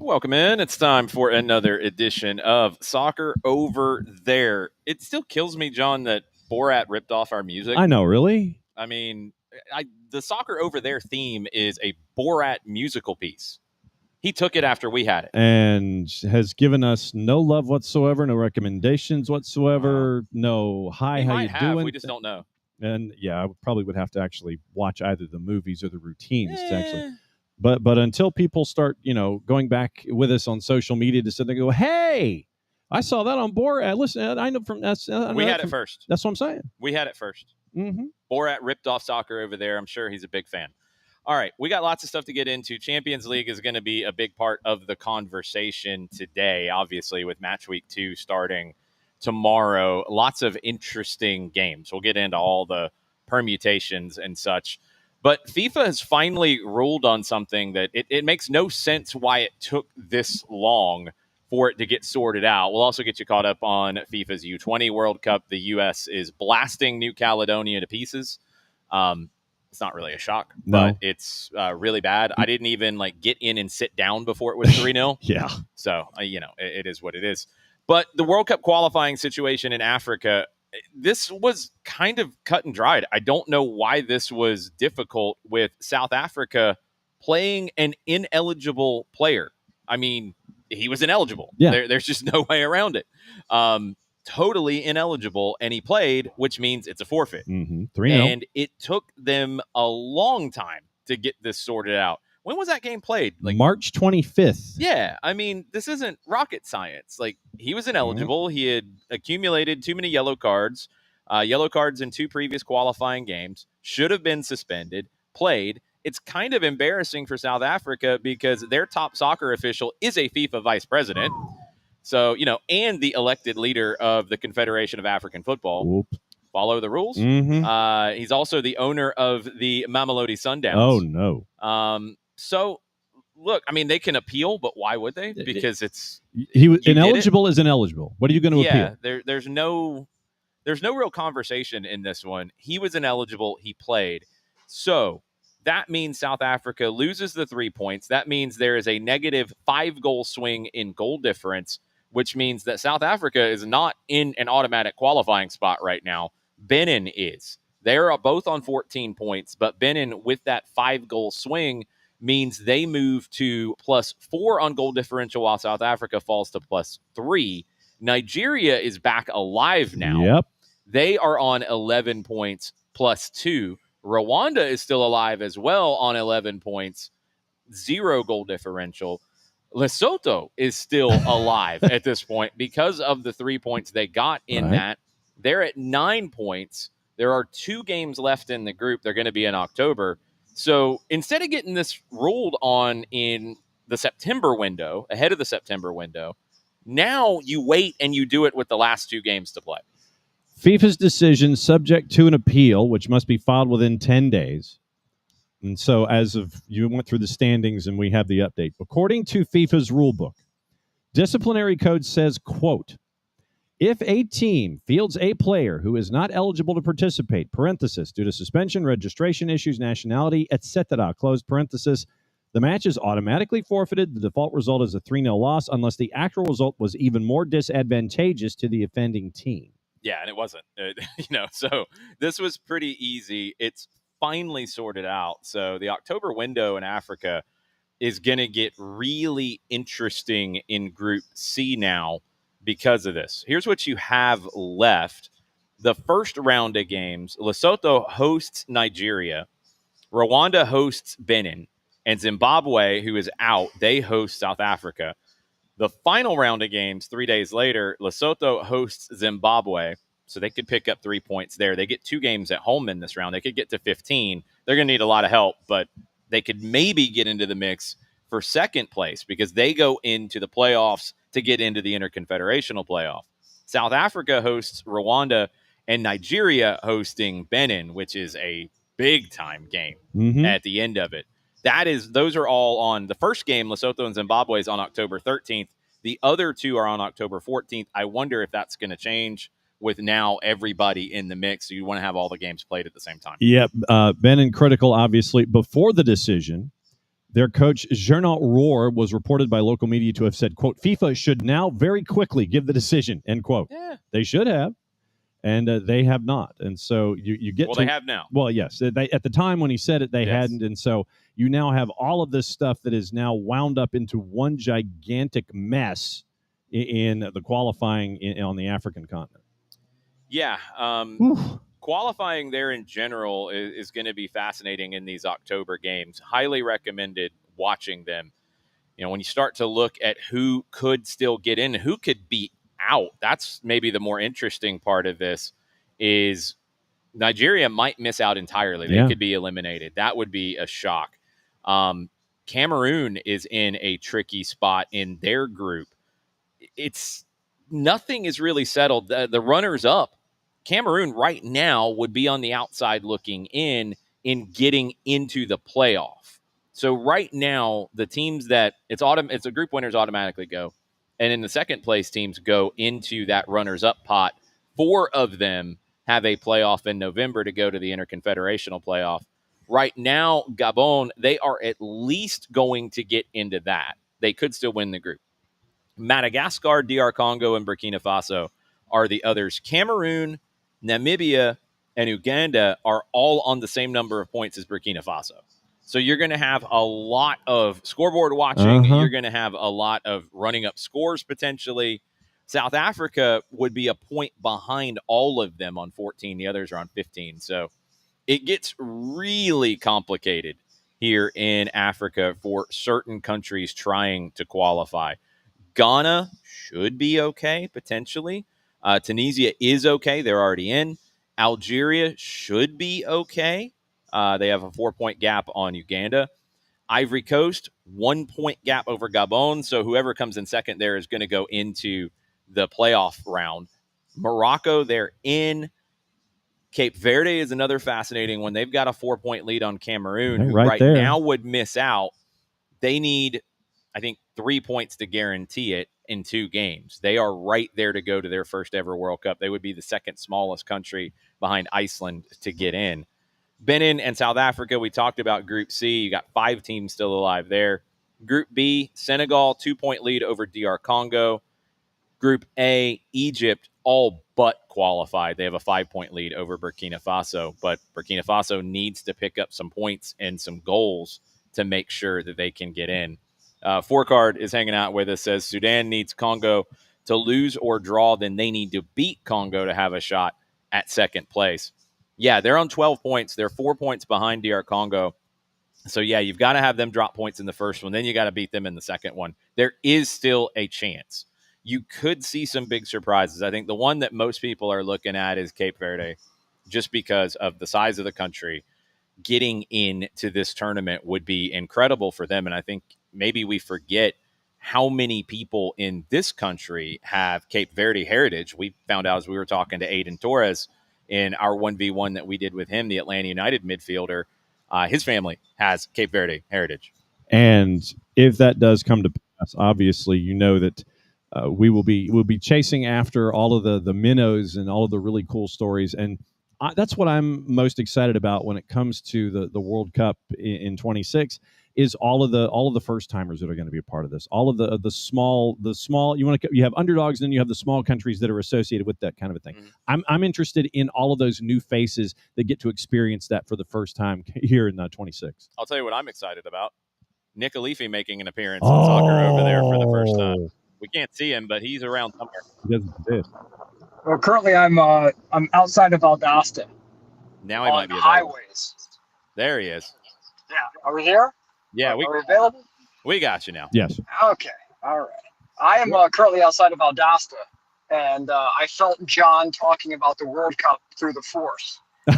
Welcome in. It's time for another edition of Soccer Over There. It still kills me, John, that Borat ripped off our music. I know, really? I mean, the Soccer Over There theme is a Borat musical piece. He took it after we had it. And has given us no love whatsoever, no recommendations whatsoever, no hi, how you doing? We just don't know. And yeah, I probably would have to actually watch either the movies or the routines to actually. But until people start, going back with us on social media to sit there and go, hey, I saw that on Borat. Listen, I know from that's we had it first. That's what I'm saying. We had it first. Mm-hmm. Borat ripped off Soccer Over There. I'm sure he's a big fan. All right, we got lots of stuff to get into. Champions League is going to be a big part of the conversation today, obviously, with Matchweek 2 starting tomorrow. Lots of interesting games. We'll get into all the permutations and such. But FIFA has finally ruled on something that it makes no sense why it took this long for it to get sorted out. We'll also get you caught up on FIFA's U20 World Cup. The U.S. is blasting New Caledonia to pieces. It's not really a shock, but it's really bad. I didn't even get in and sit down before it was 3-0. Yeah. So, it is what it is. But the World Cup qualifying situation in Africa, this was kind of cut and dried. I don't know why this was difficult with South Africa playing an ineligible player. I mean, he was ineligible. Yeah. There's just no way around it. Totally ineligible, and he played, which means it's a forfeit. 3-0. And it took them a long time to get this sorted out. When was that game played? March 25th. Yeah, I mean, this isn't rocket science. He was ineligible. He had accumulated too many yellow cards in 2 previous qualifying games, should have been suspended, played. It's kind of embarrassing for South Africa because their top soccer official is a FIFA vice president. So, and the elected leader of the Confederation of African Football. Whoop. Follow the rules. Mm-hmm. He's also the owner of the Mamelodi Sundowns. Oh, no. So, look, I mean, they can appeal, but why would they? Because it's he was ineligible is ineligible. What are you going to appeal? Yeah, there's no real conversation in this one. He was ineligible. He played. So that means South Africa loses the 3 points. That means there is a negative 5-goal swing in goal difference, which means that South Africa is not in an automatic qualifying spot right now. Benin is. They're both on 14 points, but Benin, with that 5-goal swing, means they move to +4 on goal differential while South Africa falls to +3. Nigeria is back alive now. Yep. They are on 11 points +2. Rwanda is still alive as well on 11 points, 0 goal differential. Lesotho is still alive at this point because of the 3 points they got in that. They're at 9 points. There are 2 games left in the group. They're going to be in October. So instead of getting this ruled on in the September window, ahead of the September window, now you wait and you do it with the last 2 games to play. FIFA's decision subject to an appeal, which must be filed within 10 days. And so as of you went through the standings and we have the update. According to FIFA's rulebook, disciplinary code says, quote, if a team fields a player who is not eligible to participate, parenthesis, due to suspension, registration issues, nationality, etc., close parenthesis, the match is automatically forfeited. The default result is a 3-0 loss unless the actual result was even more disadvantageous to the offending team. Yeah, and it wasn't. So this was pretty easy. It's finally sorted out. So the October window in Africa is going to get really interesting in Group C now because of this. Here's what you have left. The first round of games, Lesotho hosts Nigeria, Rwanda hosts Benin, and Zimbabwe, who is out, they host South Africa. The final round of games, 3 days later, Lesotho hosts Zimbabwe, so they could pick up 3 points there. They get 2 games at home in this round. They could get to 15. They're going to need a lot of help, but they could maybe get into the mix for second place because they go into the playoffs to get into the Interconfederational playoff. South Africa hosts Rwanda and Nigeria hosting Benin, which is a big-time game at the end of it. Those are all on the first game. Lesotho and Zimbabwe is on October 13th. The other 2 are on October 14th. I wonder if that's going to change with now everybody in the mix. So you want to have all the games played at the same time. Yep. Benin critical, obviously, before the decision. Their coach, Gernot Rohr, was reported by local media to have said, quote, FIFA should now very quickly give the decision, end quote. Yeah. They should have, and they have not. And so you get they have now. Well, yes. They, at the time when he said it, they hadn't. And so you now have all of this stuff that is now wound up into one gigantic mess in the qualifying on the African continent. Yeah. Qualifying there in general is going to be fascinating in these October games. Highly recommended watching them. You know, when you start to look at who could still get in, who could be out, that's maybe the more interesting part of this. Is Nigeria might miss out entirely. They could be eliminated. That would be a shock. Cameroon is in a tricky spot in their group. Nothing is really settled. The runners up, Cameroon right now would be on the outside looking in getting into the playoff. So right now, the teams that it's a group winners automatically go. And in the second place teams go into that runners up pot. 4 of them have a playoff in November to go to the interconfederational playoff. Right now, Gabon, they are at least going to get into that. They could still win the group. Madagascar, DR Congo, and Burkina Faso are the others. Cameroon, Namibia, and Uganda are all on the same number of points as Burkina Faso. So you're going to have a lot of scoreboard watching. You're going to have a lot of running up scores potentially. South Africa would be a point behind all of them on 14. The others are on 15. So it gets really complicated here in Africa for certain countries trying to qualify. Ghana should be okay, potentially. Tunisia is okay. They're already in. Algeria should be okay. They have a 4-point gap on Uganda. Ivory Coast, 1-point gap over Gabon. So whoever comes in second there is going to go into the playoff round. Morocco, they're in. Cape Verde is another fascinating one. They've got a 4-point lead on Cameroon, who right now would miss out. They need, I think, 3 points to guarantee it in 2 games. They are right there to go to their first ever World Cup. They would be the second smallest country behind Iceland to get in. Benin and South Africa, we talked about Group C. You got 5 teams still alive there. Group B, Senegal, 2-point lead over DR Congo. Group A, Egypt, all but qualified. They have a 5-point lead over Burkina Faso, but Burkina Faso needs to pick up some points and some goals to make sure that they can get in. Four-card is hanging out with us, says Sudan needs Congo to lose or draw, then they need to beat Congo to have a shot at second place. Yeah, they're on 12 points. They're 4 points behind DR Congo. So, yeah, you've got to have them drop points in the first one. Then you got to beat them in the second one. There is still a chance. You could see some big surprises. I think the one that most people are looking at is Cape Verde, just because of the size of the country. Getting into this tournament would be incredible for them. And I think maybe we forget how many people in this country have Cape Verde heritage. We found out as we were talking to Aiden Torres in our 1v1 that we did with him, the Atlanta United midfielder. His family has Cape Verde heritage. And if that does come to pass, obviously, you know that we'll be chasing after all of the minnows and all of the really cool stories. And that's what I'm most excited about when it comes to the World Cup in 26 is all of the first timers that are going to be a part of this. All of the small you have underdogs, and then you have the small countries that are associated with that kind of a thing. Mm-hmm. I'm interested in all of those new faces that get to experience that for the first time here in 26. I'll tell you what I'm excited about. Nick Alifi making an appearance in soccer over there for the first time. We can't see him, but he's around somewhere. He doesn't exist. Well, currently I'm outside of Valdosta. Now he might be highways. There he is. Yeah, are we here? Yeah, are we available? We got you now. Yes. Okay. All right. I am currently outside of Valdosta, and I felt John talking about the World Cup through the Force, and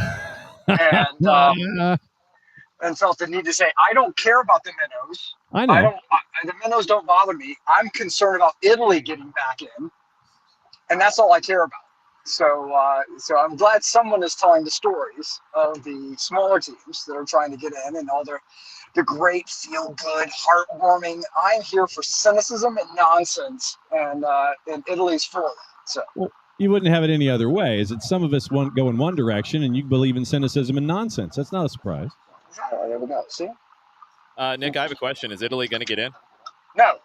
felt the need to say, I don't care about the minnows. I know. The minnows don't bother me. I'm concerned about Italy getting back in, and that's all I care about. So I'm glad someone is telling the stories of the smaller teams that are trying to get in and all the great, feel-good, heartwarming. I'm here for cynicism and nonsense, and Italy's for that. So. Well, you wouldn't have it any other way. Is that some of us go in one direction, and you believe in cynicism and nonsense. That's not a surprise. Oh, there we go. See? Nick, I have a question. Is Italy going to get in? No.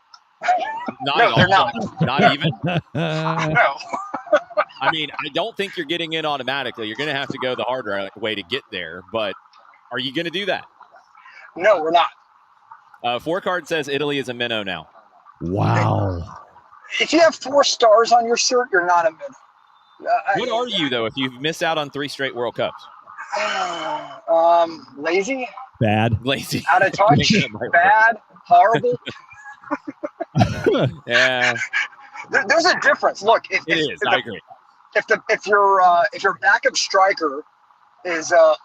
Not No, at all. they're not. Not even. No. I mean, I don't think you're getting in automatically. You're going to have to go the harder way to get there. But are you going to do that? No, we're not. 4 card says Italy is a minnow now. Wow. If you have 4 stars on your shirt, you're not a minnow. What are you, though, if you've missed out on 3 straight World Cups? Lazy, Bad. Lazy. out of touch, bad, horrible. Yeah. There's a difference. Look, I agree. If your backup striker is a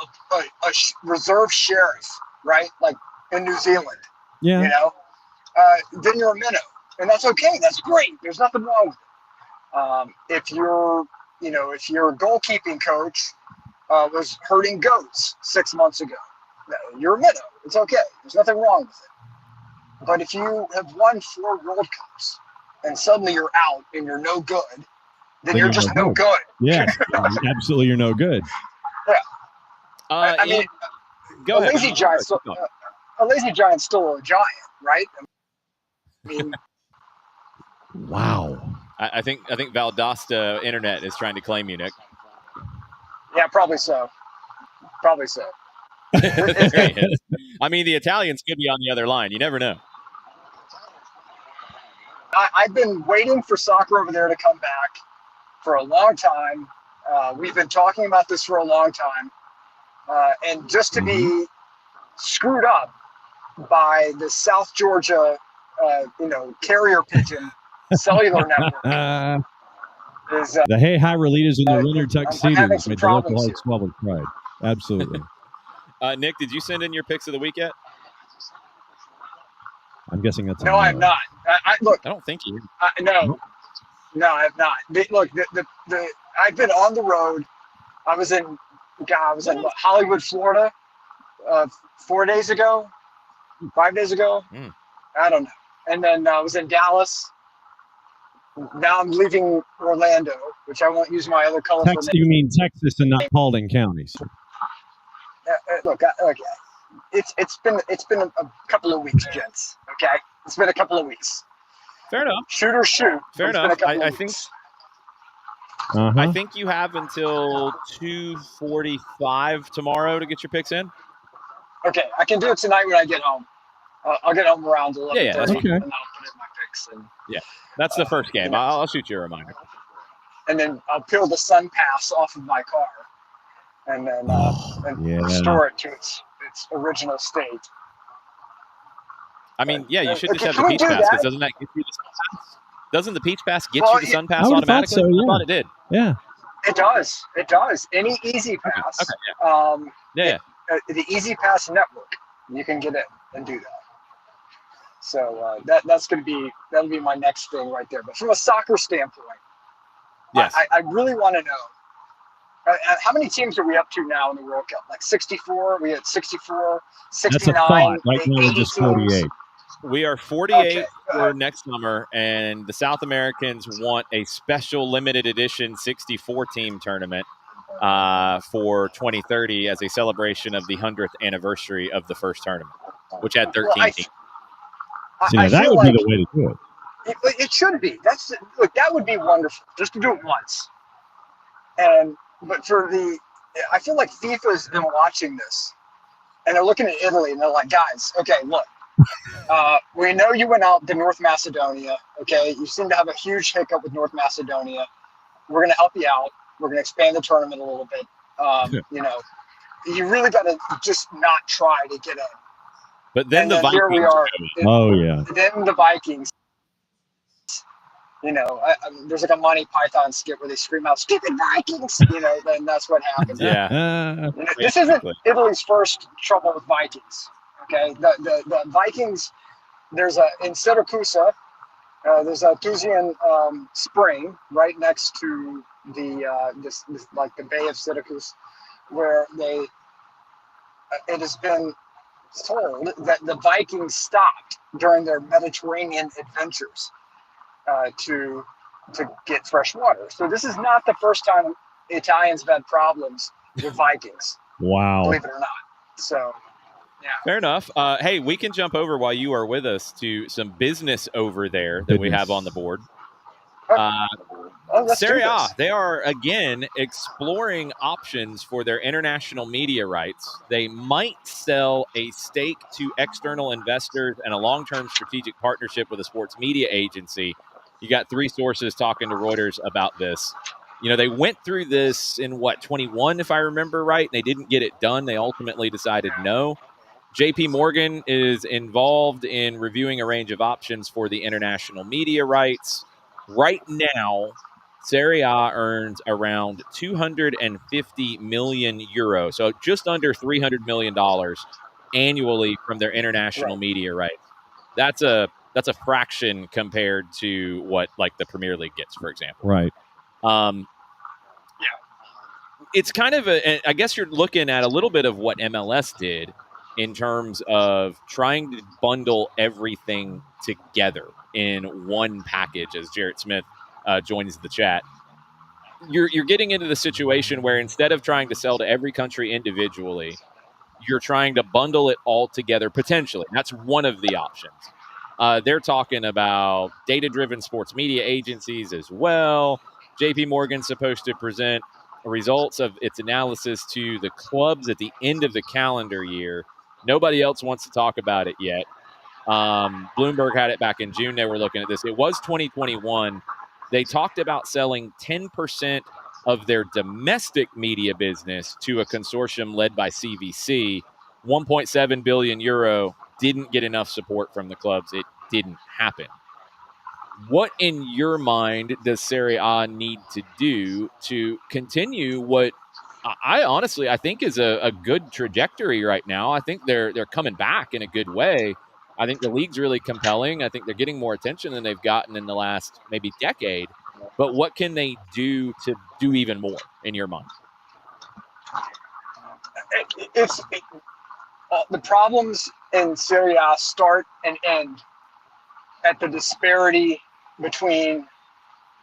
reserve sheriff, right? Like in New Zealand, Yeah. you know, then you're a minnow, and that's okay. That's great. There's nothing wrong with it. If your goalkeeping coach was herding goats 6 months ago, you're a minnow. It's okay. There's nothing wrong with it. But if you have won 4 World Cups and suddenly you're out and you're no good, then you're just no good. Yeah, absolutely, you're no good. Yeah. I mean, go ahead. A lazy giant's still a giant, right? I mean, wow. I think Valdosta Internet is trying to claim you, Nick. Yeah, probably so. Probably so. I mean, the Italians could be on the other line. You never know. I've been waiting for soccer over there to come back for a long time. We've been talking about this for a long time. And just to be screwed up by the South Georgia, carrier pigeon cellular network. The Hey Hi Relitas in the winter tuxedos made the local hard swell with pride. Absolutely. Nick, did you send in your picks of the week yet? I'm guessing that's no. I have not. Look, I don't think you. No, I have not. Look, I've been on the road. I was in Hollywood, Florida, 5 days ago. I don't know. And then I was in Dallas. Now I'm leaving Orlando, which I won't use my other color for. You mean Texas and not Paulding counties? Look, it's been a couple of weeks, gents. Okay, it's been a couple of weeks. Fair enough. Shoot or shoot. Fair enough. I think. I think you have until 2:45 tomorrow to get your picks in. Okay, I can do it tonight when I get home. I'll get home around 11:30, that's and I'll put in my picks. And that's the first game. I'll shoot you a reminder. And then I'll peel the sun pass off of my car, and then restore it to its original state. I mean, you should just have the Peach Pass, because doesn't that get you the Sun Pass? Doesn't the Peach Pass get you the Sun Pass automatically? So, yeah. I thought it did. Yeah. It does. Any Easy Pass. Okay. The Easy Pass network, you can get it and do that. So that'll be my next thing right there. But from a soccer standpoint, yes, I really want to know how many teams are we up to now in the World Cup? Like 64? We had 64, 69. That's a thought. Right now we're just 48. We are 48 for next summer, and the South Americans want a special limited edition 64-team tournament for 2030 as a celebration of the 100th anniversary of the first tournament, which had 13 teams. That would be the way to do it. It should be. That would be wonderful, just to do it once. But I feel like FIFA's been watching this, and they're looking at Italy, and they're like, guys, okay, look. We know you went out to North Macedonia. Okay, you seem to have a huge hiccup with North Macedonia. We're going to help you out. We're going to expand the tournament a little bit. You really got to just not try to get in. But then the Vikings. Here we are. Then the Vikings. There's like a Monty Python skit where they scream out "Stupid Vikings!" Then that's what happens. Yeah. This isn't Italy's first trouble with Vikings. Okay, the Vikings. In Siracusa, there's a Tusian spring right next to the Bay of Syracuse, where it has been told that the Vikings stopped during their Mediterranean adventures to get fresh water. So this is not the first time the Italians have had problems with Vikings. Wow. Believe it or not. So Fair enough. Hey, we can jump over while you are with us to some business over there that we have on the board. Let's do Serie A, this. they are again exploring options for their international media rights. They might sell a stake to external investors and a long-term strategic partnership with a sports media agency. You got 3 sources talking to Reuters about this. You know, they went through this in 21, if I remember right, and they didn't get it done. They ultimately decided no. JP Morgan is involved in reviewing a range of options for the international media rights. Right now, Serie A earns around 250 million euro, so just under $300 million annually from their international media rights. That's a fraction compared to what like the Premier League gets, for example. Right. It's kind of I guess you're looking at a little bit of what MLS did in terms of trying to bundle everything together in one package, as Jarrett Smith joins the chat. You're getting into the situation where instead of trying to sell to every country individually, you're trying to bundle it all together potentially. That's one of the options. They're talking about data-driven sports media agencies as well. JP Morgan's supposed to present results of its analysis to the clubs at the end of the calendar year. Nobody else wants to talk about it yet. Bloomberg had it back in June. They were looking at this. It was 2021. They talked about selling 10% of their domestic media business to a consortium led by CVC. 1.7 billion euro didn't get enough support from the clubs. It didn't happen. What in your mind does Serie A need to do to continue what I honestly think is a good trajectory right now? I think they're coming back in a good way. I think the league's really compelling. I think they're getting more attention than they've gotten in the last maybe decade. But what can they do to do even more in your mind? The problems in Serie A start and end at the disparity between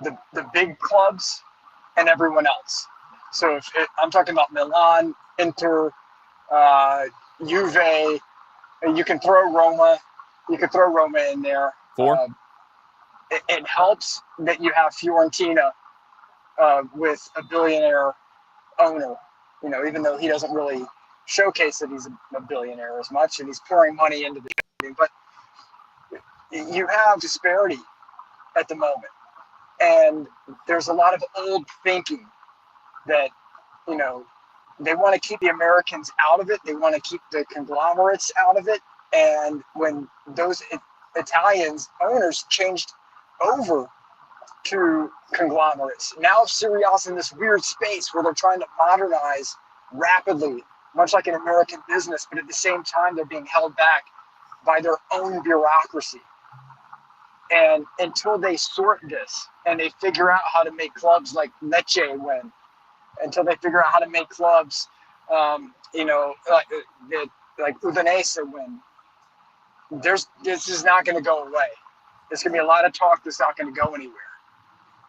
the big clubs and everyone else. So I'm talking about Milan, Inter, Juve. You can throw Roma. You can throw Roma in there. 4. It helps that you have Fiorentina with a billionaire owner. You know, even though he doesn't really showcase that he's a billionaire as much, and he's pouring money into the thing. But you have disparity at the moment, and there's a lot of old thinking that, you know, they want to keep the Americans out of it. They want to keep the conglomerates out of it. And when those Italians owners changed over to conglomerates, now Serie A's in this weird space where they're trying to modernize rapidly, much like an American business, but at the same time they're being held back by their own bureaucracy. And until they sort this and they figure out how to make clubs like Lecce win, until they figure out how to make clubs, you know, like Udinese win, this is not going to go away. There's going to be a lot of talk that's not going to go anywhere.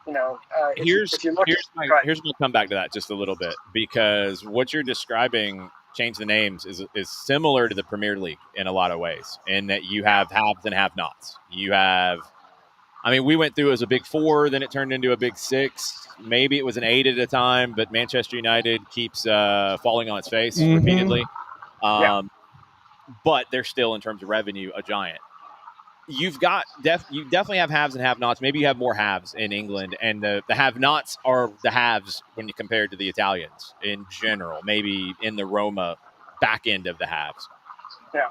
You know, here's going to come back to that just a little bit, because what you're describing, change the names, is similar to the Premier League in a lot of ways, in that you have haves and have-nots. You have, I mean, we went through as a big 4, then it turned into a big 6. Maybe it was an 8 at a time, but Manchester United keeps falling on its face repeatedly. But they're still, in terms of revenue, a giant. You definitely have haves and have-nots. Maybe you have more haves in England, and the have-nots are the haves when you compare to the Italians in general. Maybe in the Roma back end of the haves. Yeah.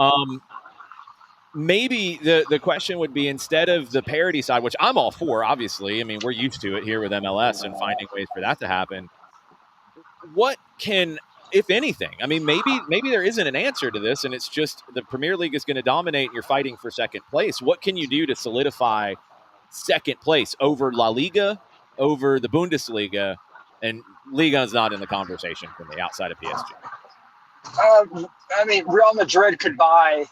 Maybe the question would be, instead of the parity side, which I'm all for, obviously. I mean, we're used to it here with MLS and finding ways for that to happen. What can, if anything, I mean, maybe there isn't an answer to this, and it's just the Premier League is going to dominate and you're fighting for second place. What can you do to solidify second place over La Liga, over the Bundesliga? And Liga is not in the conversation for me outside of PSG. I mean, Real Madrid could buy,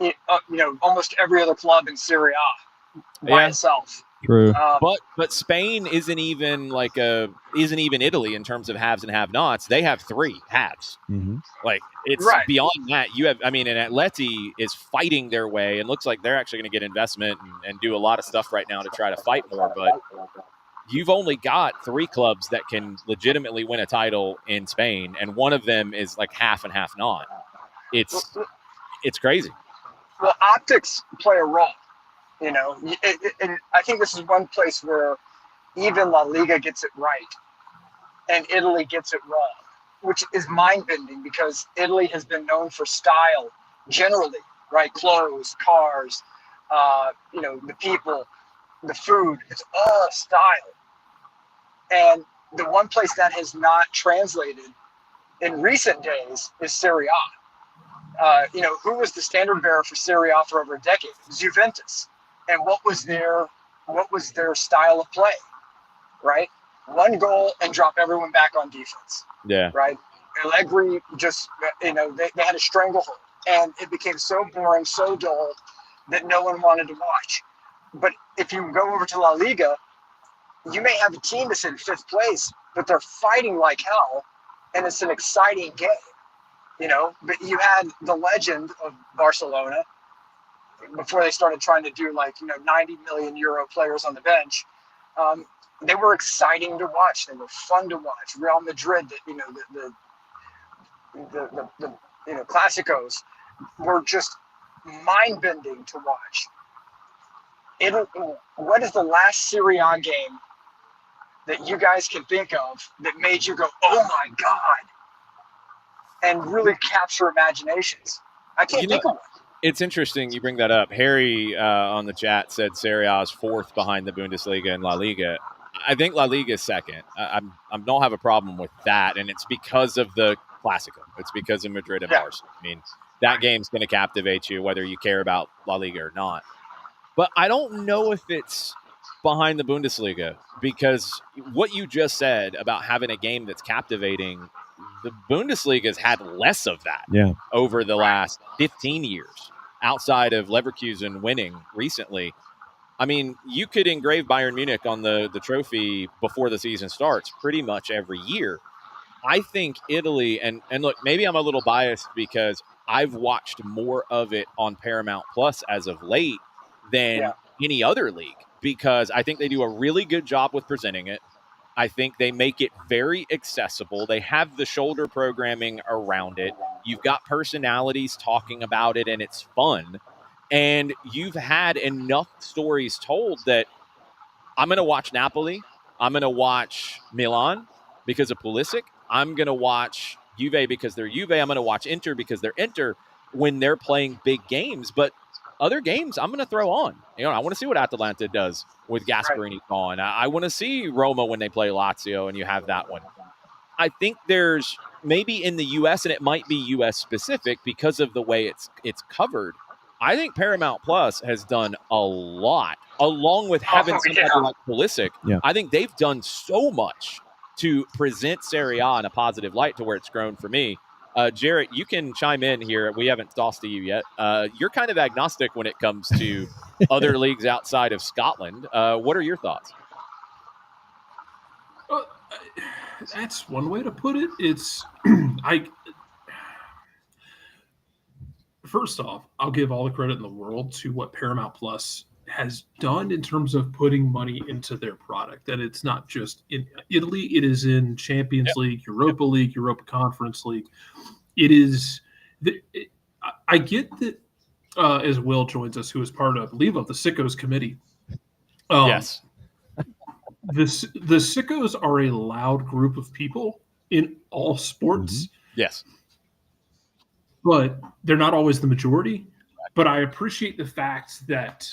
you know, almost every other club in Serie A by itself. True. But Spain isn't even Italy in terms of haves and have-nots. They have 3 halves. Mm-hmm. Like, it's Right. beyond that. You have, and Atleti is fighting their way and looks like they're actually going to get investment and do a lot of stuff right now to try to fight more. But you've only got 3 clubs that can legitimately win a title in Spain, and one of them is like half and half not. It's crazy. Well, optics play a role, and I think this is one place where even La Liga gets it right and Italy gets it wrong, which is mind-bending because Italy has been known for style generally, right? Clothes, cars, the people, the food, it's all style. And the one place that has not translated in recent days is Serie A. Who was the standard bearer for Serie A for over a decade? It was Juventus. And what was their style of play, right? 1 goal and drop everyone back on defense. Yeah. Right? Allegri just, they had a stranglehold. And it became so boring, so dull that no one wanted to watch. But if you go over to La Liga, you may have a team that's in 5th place, but they're fighting like hell, and it's an exciting game. But you had the legend of Barcelona before they started trying to do 90 million euro players on the bench. They were exciting to watch. They were fun to watch. Real Madrid, the Clásicos were just mind-bending to watch. What is the last Serie A game that you guys can think of that made you go, oh my God, and really capture imaginations? I can't think of one. It's interesting you bring that up. Harry on the chat said Serie A is 4th behind the Bundesliga and La Liga. I think La Liga is 2nd. I don't have a problem with that, and it's because of the Clásico. It's because of Madrid and Barca. That game's going to captivate you whether you care about La Liga or not. But I don't know if it's behind the Bundesliga, because what you just said about having a game that's captivating, the Bundesliga has had less of that over the last 15 years, outside of Leverkusen winning recently. You could engrave Bayern Munich on the trophy before the season starts pretty much every year. I think Italy, and look, maybe I'm a little biased because I've watched more of it on Paramount Plus as of late than any other league, because I think they do a really good job with presenting it. I think they make it very accessible. They have the shoulder programming around it. You've got personalities talking about it, and it's fun. And you've had enough stories told that I'm going to watch Napoli. I'm going to watch Milan because of Pulisic. I'm going to watch Juve because they're Juve. I'm going to watch Inter because they're Inter when they're playing big games. But other games I'm going to throw on. I want to see what Atalanta does with Gasperini gone. I want to see Roma when they play Lazio, and you have that one. I think there's maybe in the U.S., and it might be U.S. specific because of the way it's covered. I think Paramount Plus has done a lot, along with having somebody like Pulisic. Yeah. I think they've done so much to present Serie A in a positive light to where it's grown for me. Jarrett, you can chime in here. We haven't tossed to you yet. You're kind of agnostic when it comes to other leagues outside of Scotland. What are your thoughts? That's one way to put it. It's first off, I'll give all the credit in the world to what Paramount Plus has done in terms of putting money into their product. That it's not just in Italy, it is in Champions League, Europa League, Europa Conference League. It is. I get that as Will joins us, who is part of, I believe, of the Sickos committee. Yes. The Sickos are a loud group of people in all sports. Mm-hmm. Yes. But they're not always the majority. But I appreciate the fact that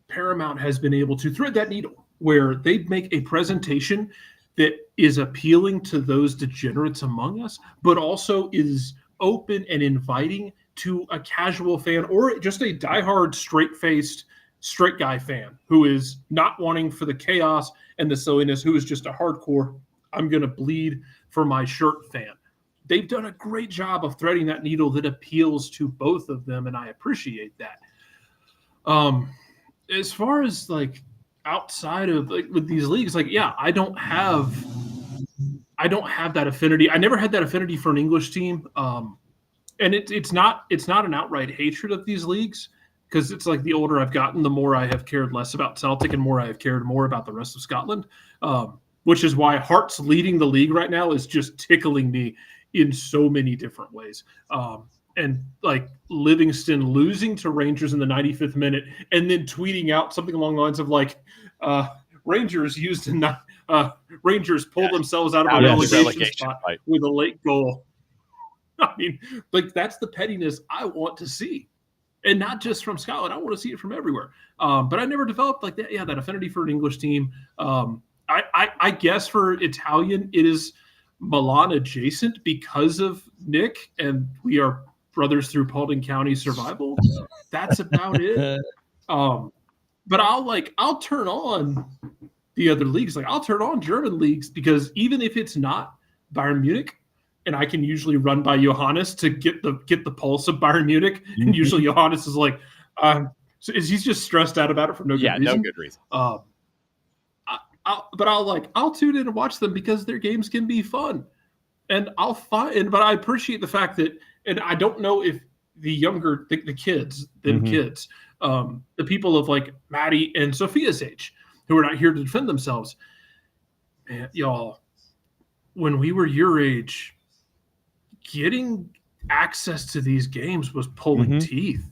Paramount has been able to thread that needle where they make a presentation that is appealing to those degenerates among us, but also is open and inviting to a casual fan or just a diehard straight-faced straight guy fan who is not wanting for the chaos and the silliness, who is just a hardcore, I'm going to bleed for my shirt fan. They've done a great job of threading that needle that appeals to both of them, and I appreciate that. As far as like outside of like with these leagues, like I don't have that affinity. I never had that affinity for an English team. And it's not an outright hatred of these leagues, because it's like the older I've gotten, the more I have cared less about Celtic and more I have cared more about the rest of Scotland, which is why Hearts leading the league right now is just tickling me in so many different ways. And like Livingston losing to Rangers in the 95th minute and then tweeting out something along the lines of like, Rangers pulled themselves out of a relegation spot with a late goal. I mean, like, that's the pettiness I want to see. And not just from Scotland. I want to see it from everywhere. But I never developed like that. Yeah, that affinity for an English team. I guess for Italian, it is Milan adjacent because of Nick, and we are brothers through Paulding County survival. That's about it. But I'll turn on the other leagues. Like, I'll turn on German leagues, because even if it's not Bayern Munich, and I can usually run by Johannes to get the pulse of Bayern Munich, and usually Johannes is like, so he's just stressed out about it for no good reason. No good reason. I'll tune in and watch them because their games can be fun, and but I appreciate the fact that, and I don't know if the younger the kids, the people of like Maddie and Sophia's age, who are not here to defend themselves, man, y'all, when we were your age, getting access to these games was pulling teeth.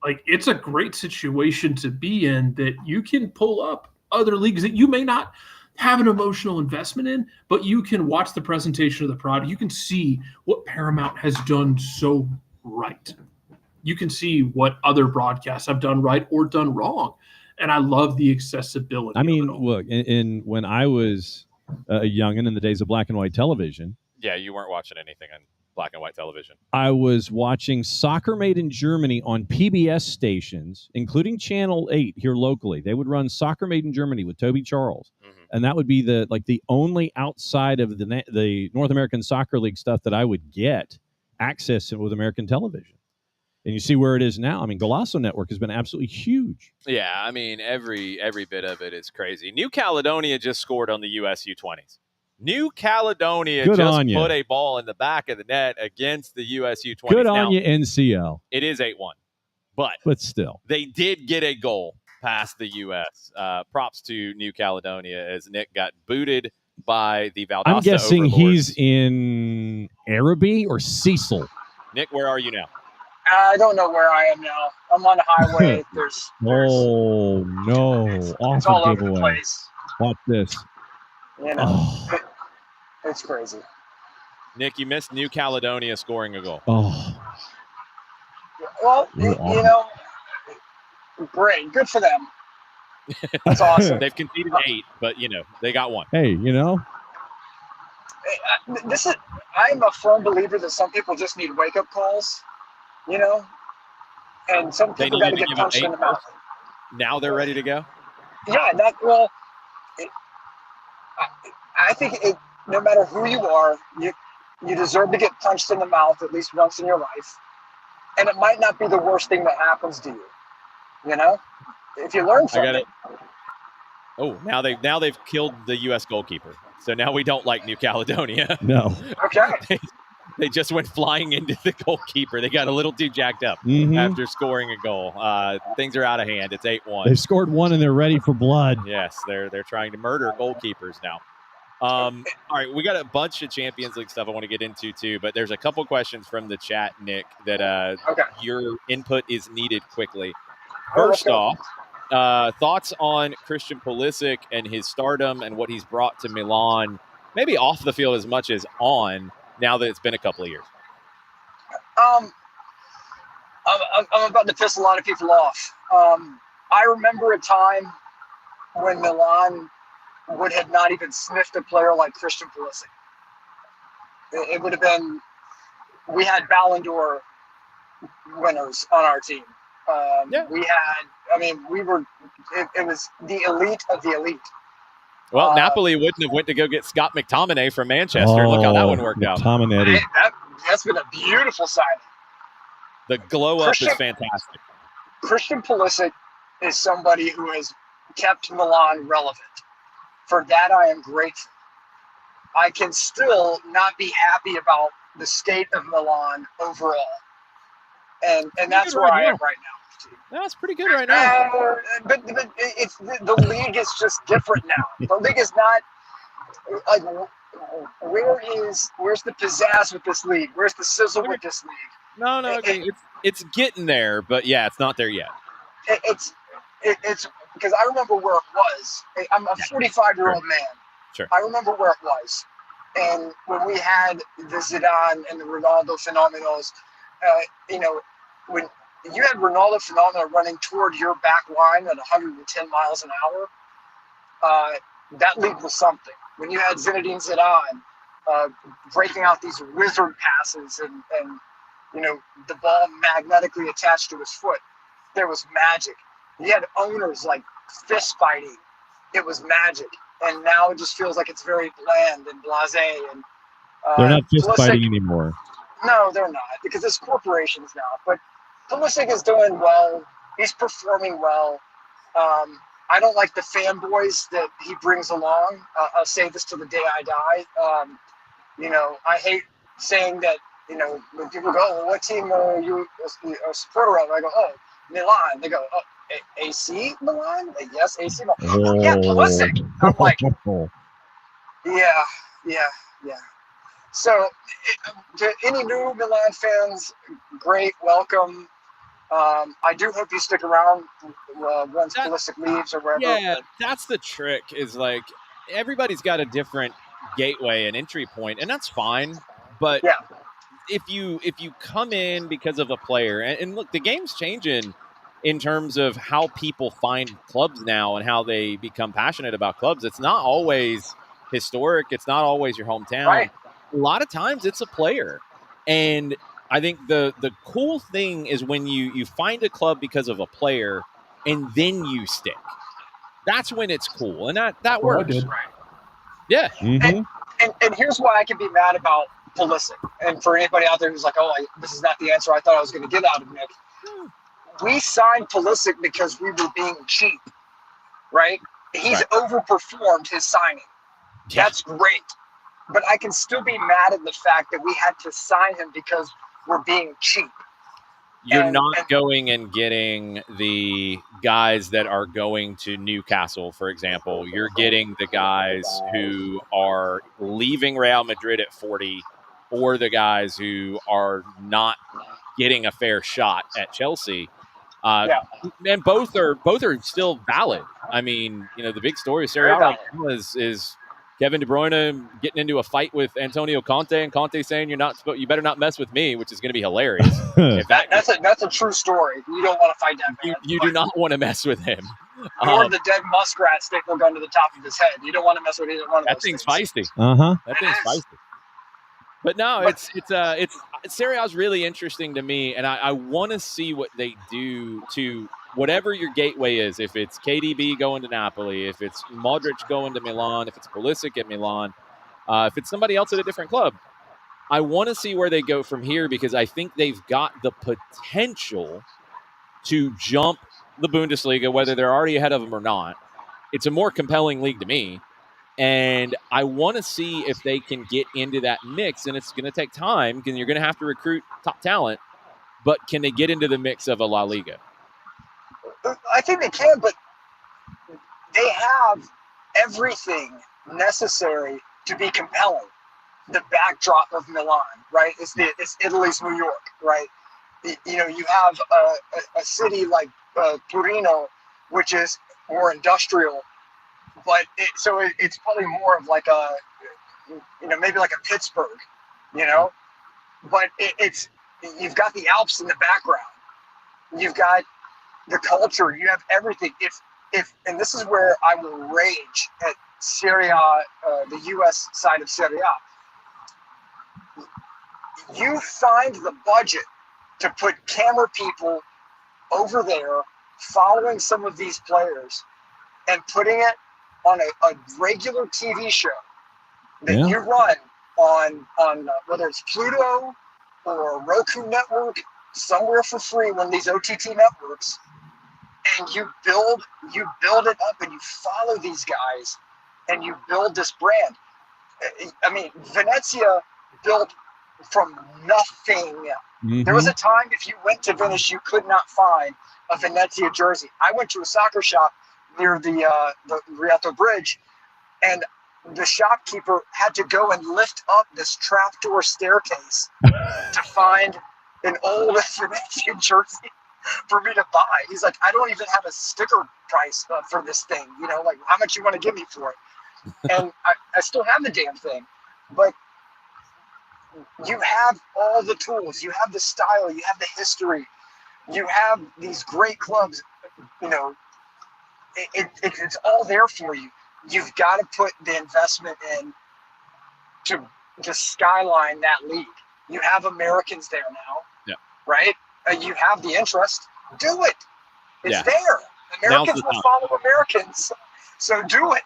Like, it's a great situation to be in, that you can pull up other leagues that you may not have an emotional investment in, but you can watch the presentation of the product. You can see what Paramount has done so right. You can see what other broadcasts have done right or done wrong. And I love the accessibility. I mean, look, when I was a youngin' in the days of black and white television. Yeah, you weren't watching anything on black and white television. I was watching Soccer Made in Germany on PBS stations, including Channel 8 here locally. They would run Soccer Made in Germany with Toby Charles. And that would be the only outside of the North American Soccer League stuff that I would get access to with American television. And you see where it is now. I mean, Golasso Network has been absolutely huge. Yeah, I mean, every bit of it is crazy. New Caledonia just scored on the US U20s. New Caledonia put a ball in the back of the net against the US U20s. Good on you, NCL. It is 8-1. But still, they did get a goal past the U.S. Props to New Caledonia, as Nick got booted by the Valdosta I'm guessing overlords. He's in Araby or Cecil. Nick, where are you now? I don't know where I am now. I'm on the highway. There's oh, no. It's all over the place. Watch this. You know, it's crazy. Nick, you missed New Caledonia scoring a goal. Well, you know, great. Good for them. That's awesome. They've conceded 8, but, they got 1. Hey, I'm a firm believer that some people just need wake-up calls, and some people got to get punched in the mouth. Now they're ready to go? Yeah, I think no matter who you are, you deserve to get punched in the mouth at least once in your life. And it might not be the worst thing that happens to you, if you learn from it. Oh, now they've killed the U.S. goalkeeper. So now we don't like New Caledonia. No. Okay. They just went flying into the goalkeeper. They got a little too jacked up after scoring a goal. Things are out of hand. It's 8-1. They've scored 1 and they're ready for blood. Yes, they're trying to murder goalkeepers now. All right, we got a bunch of Champions League stuff I want to get into too, but there's a couple questions from the chat, Nick, that your input is needed quickly. First off, thoughts on Christian Pulisic and his stardom and what he's brought to Milan, maybe off the field as much as on, now that it's been a couple of years. I'm about to piss a lot of people off. I remember a time when Milan would have not even sniffed a player like Christian Pulisic. It would have been, we had Ballon d'Or winners on our team. We had, it was the elite of the elite. Well, Napoli wouldn't have went to go get Scott McTominay from Manchester. Look how that one worked out. That's been a beautiful signing. The glow up is fantastic. Christian Pulisic is somebody who has kept Milan relevant. For that, I am grateful. I can still not be happy about the state of Milan overall. And that's where I am right now. That's pretty good right now. But it's the league is just different now. The league is not like where's the pizzazz with this league? Where's the sizzle with this league? No, okay. It's getting there, but yeah, it's not there yet. It's because I remember where it was. I'm a 45-year-old man. Sure. I remember where it was, and when we had the Zidane and the Ronaldo phenomenos, when you had Ronaldo phenomena running toward your back line at 110 miles an hour, that league was something. When you had Zinedine Zidane breaking out these wizard passes and the ball magnetically attached to his foot, there was magic. You had owners like fist fighting. It was magic. And now it just feels like it's very bland and blasé. And they're not fist fighting anymore. No, they're not, because it's corporations now. But Pulisic is doing well. He's performing well. I don't like the fanboys that he brings along. I'll say this till the day I die. I hate saying that, when people go, well, what team are you a supporter of? I go, oh, Milan. They go, oh, AC Milan? Yes, AC Milan. Oh, yeah, Pulisic. I'm like, yeah. So, to any new Milan fans, great, welcome. I do hope you stick around once Pulisic leaves or wherever. Yeah, that's the trick. Is like everybody's got a different gateway and entry point, and that's fine. But yeah. if you come in because of a player, and look, the game's changing in terms of how people find clubs now and how they become passionate about clubs. It's not always historic. It's not always your hometown. Right. A lot of times it's a player. And I think the cool thing is when you find a club because of a player and then you stick. That's when it's cool. And that works. Right. Yeah. Mm-hmm. And here's why I can be mad about Pulisic. And for anybody out there who's like, this is not the answer I thought I was going to get out of Nick. We signed Pulisic because we were being cheap, right? He's overperformed his signing. Yeah. That's great. But I can still be mad at the fact that we had to sign him because we're being cheap. You're not going and getting the guys that are going to Newcastle, for example. You're getting the guys who are leaving Real Madrid at 40 or the guys who are not getting a fair shot at Chelsea. And both are still valid. I mean, the big story of Serie A right now is Kevin De Bruyne getting into a fight with Antonio Conte, and Conte saying you better not mess with me, which is going to be hilarious. That's a true story. You don't want to fight that man. You do not want to mess with him. Or the dead muskrat staple gun to the top of his head. You don't want to mess with either one of those things. That thing's feisty. Uh-huh. That thing's feisty. But no, it's Serie A is really interesting to me, and I want to see what they do to whatever your gateway is. If it's KDB going to Napoli, if it's Modric going to Milan, if it's Pulisic at Milan, if it's somebody else at a different club, I want to see where they go from here because I think they've got the potential to jump the Bundesliga, whether they're already ahead of them or not. It's a more compelling league to me. And I want to see if they can get into that mix, and it's going to take time because you're going to have to recruit top talent. But can they get into the mix of a La Liga? I think they can, but they have everything necessary to be compelling. The backdrop of Milan, right? It's Italy's New York, right? You have a city like Torino, which is more industrial. But it's probably more of like maybe like a Pittsburgh, But you've got the Alps in the background. You've got the culture. You have everything. And this is where I will rage at Serie A, the U.S. side of Serie A. You find the budget to put camera people over there following some of these players and putting it on a regular TV show that you run on whether it's Pluto or Roku Network, somewhere for free, one of these OTT networks, and you build it up, and you follow these guys, and you build this brand. I mean, Venezia built from nothing. Mm-hmm. There was a time if you went to Venice, you could not find a Venezia jersey. I went to a soccer shop near the Rialto Bridge, and the shopkeeper had to go and lift up this trapdoor staircase to find an old Venezia jersey for me to buy. He's like, I don't even have a sticker price for this thing. You know, like, how much you want to give me for it? And I still have the damn thing. But you have all the tools. You have the style. You have the history. You have these great clubs. You know, it's all there for you. You've got to put the investment in to skyline that league. You have Americans there now, right? You have the interest. Do it. It's there. Americans will follow Americans, so do it.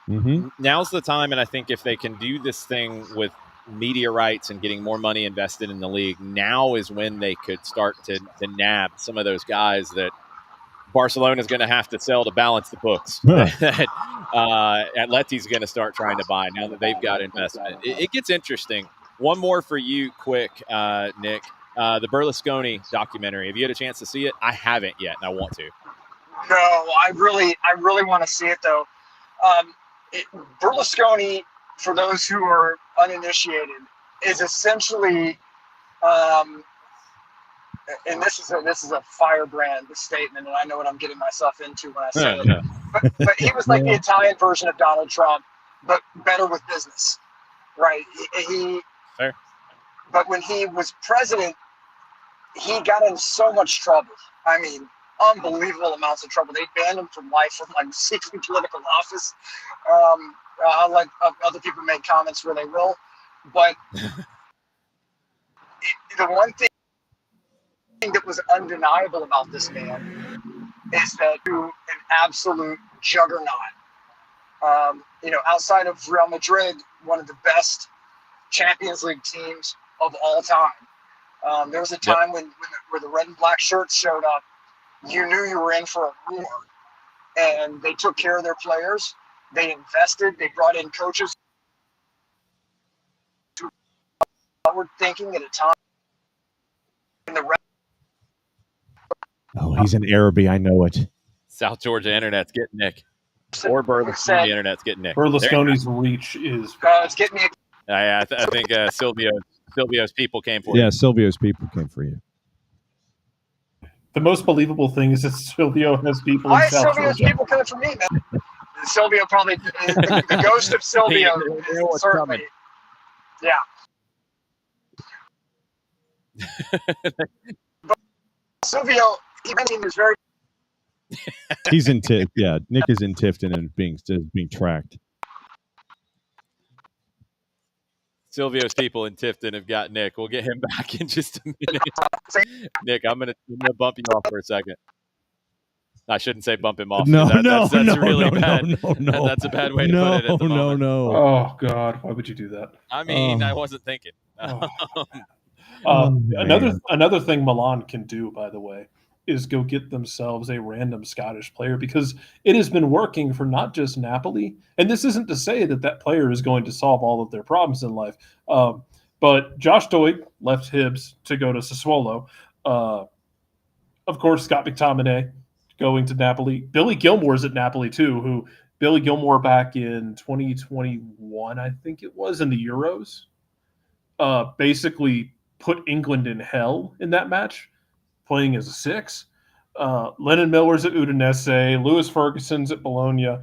Mm-hmm. Now's the time, and I think if they can do this thing with media rights and getting more money invested in the league, now is when they could start to nab some of those guys that Barcelona is going to have to sell to balance the books. That Atleti's going to start trying to buy now that they've got investment. It gets interesting. One more for you, quick, Nick. The Berlusconi documentary. Have you had a chance to see it? I haven't yet, and I want to. No, I really want to see it though. Berlusconi, for those who are uninitiated, is essentially, and this is a firebrand statement, and I know what I'm getting myself into when I say it. But he was like the Italian version of Donald Trump, but better with business, right? Fair. But when he was president, he got in so much trouble. I mean, unbelievable amounts of trouble. They banned him from life from like seeking political office. I'll let other people make comments where they will. But the one thing that was undeniable about this man is that he was an absolute juggernaut. You know, outside of Real Madrid, one of the best Champions League teams of all time. There was a time when the red and black shirts showed up, you knew you were in for a war. And they took care of their players. They invested. They brought in coaches who were forward thinking at a time. And he's in Araby. I know it. South Georgia internet's getting Nick. Or Berlusconi internet's getting Nick. Berlusconi's reach is... it's getting me. I think Silvio's people came for you. Yeah, Silvio's people came for you. The most believable thing is that Silvio has people in South Silvio's Georgia. people coming for me, man? Silvio probably, the ghost of Silvio is certainly, yeah. But Silvio, he was very... He's in Tifton. Yeah, Nick is in Tifton and being tracked. Silvio's people in Tifton have got Nick. We'll get him back in just a minute. Nick, I'm gonna bump you off for a second. I shouldn't say bump him off. That's really bad. No. That's a bad way to put it at the moment. No. Oh, God. Why would you do that? I mean, I wasn't thinking. Another thing Milan can do, by the way, is go get themselves a random Scottish player, because it has been working for not just Napoli. And this isn't to say that player is going to solve all of their problems in life. But Josh Doig left Hibs to go to Sassuolo. Of course, Scott McTominay going to Napoli. Billy Gilmore's at Napoli too, Billy Gilmore back in 2021, I think it was, in the Euros, basically put England in hell in that match, playing as a 6. Lennon Miller's at Udinese. Lewis Ferguson's at Bologna.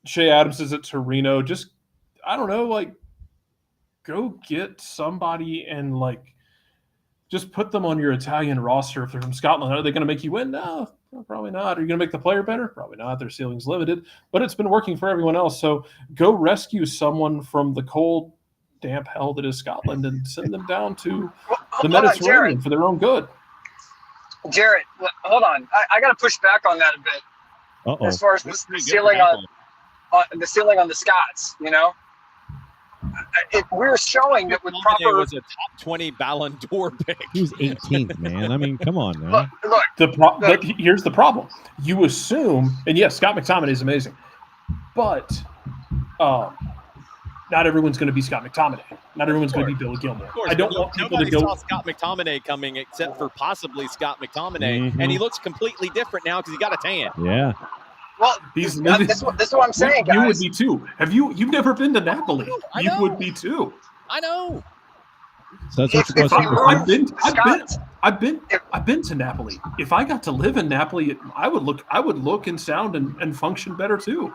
Shea Adams is at Torino. Just, I don't know, like, go get somebody and, like, just put them on your Italian roster if they're from Scotland. Are they going to make you win? No, probably not. Are you going to make the player better? Probably not. Their ceiling's limited. But it's been working for everyone else. So go rescue someone from the cold, damp hell that is Scotland and send them down to the Mediterranean for their own good. Jarrett, hold on. I got to push back on that a bit. Uh-oh. As far as the ceiling on the Scots, you know? we're showing that with McTominay proper. was a top 20 Ballon d'Or pick. He was 18th, man. I mean, come on now. Look, But here's the problem. You assume, and yes, Scott McTominay is amazing, but not everyone's going to be Scott McTominay. Not everyone's going to be Billy Gilmore. I don't want people to Nobody go. saw Scott McTominay coming except for possibly Scott McTominay, and he looks completely different now because he got a tan. Yeah. Well, this is what I'm saying, guys. You would be too. You've never been to Napoli? I You know. would be too. I know. So that's what you're supposed to do. I've been to Napoli. If I got to live in Napoli, I would look and sound and function better too.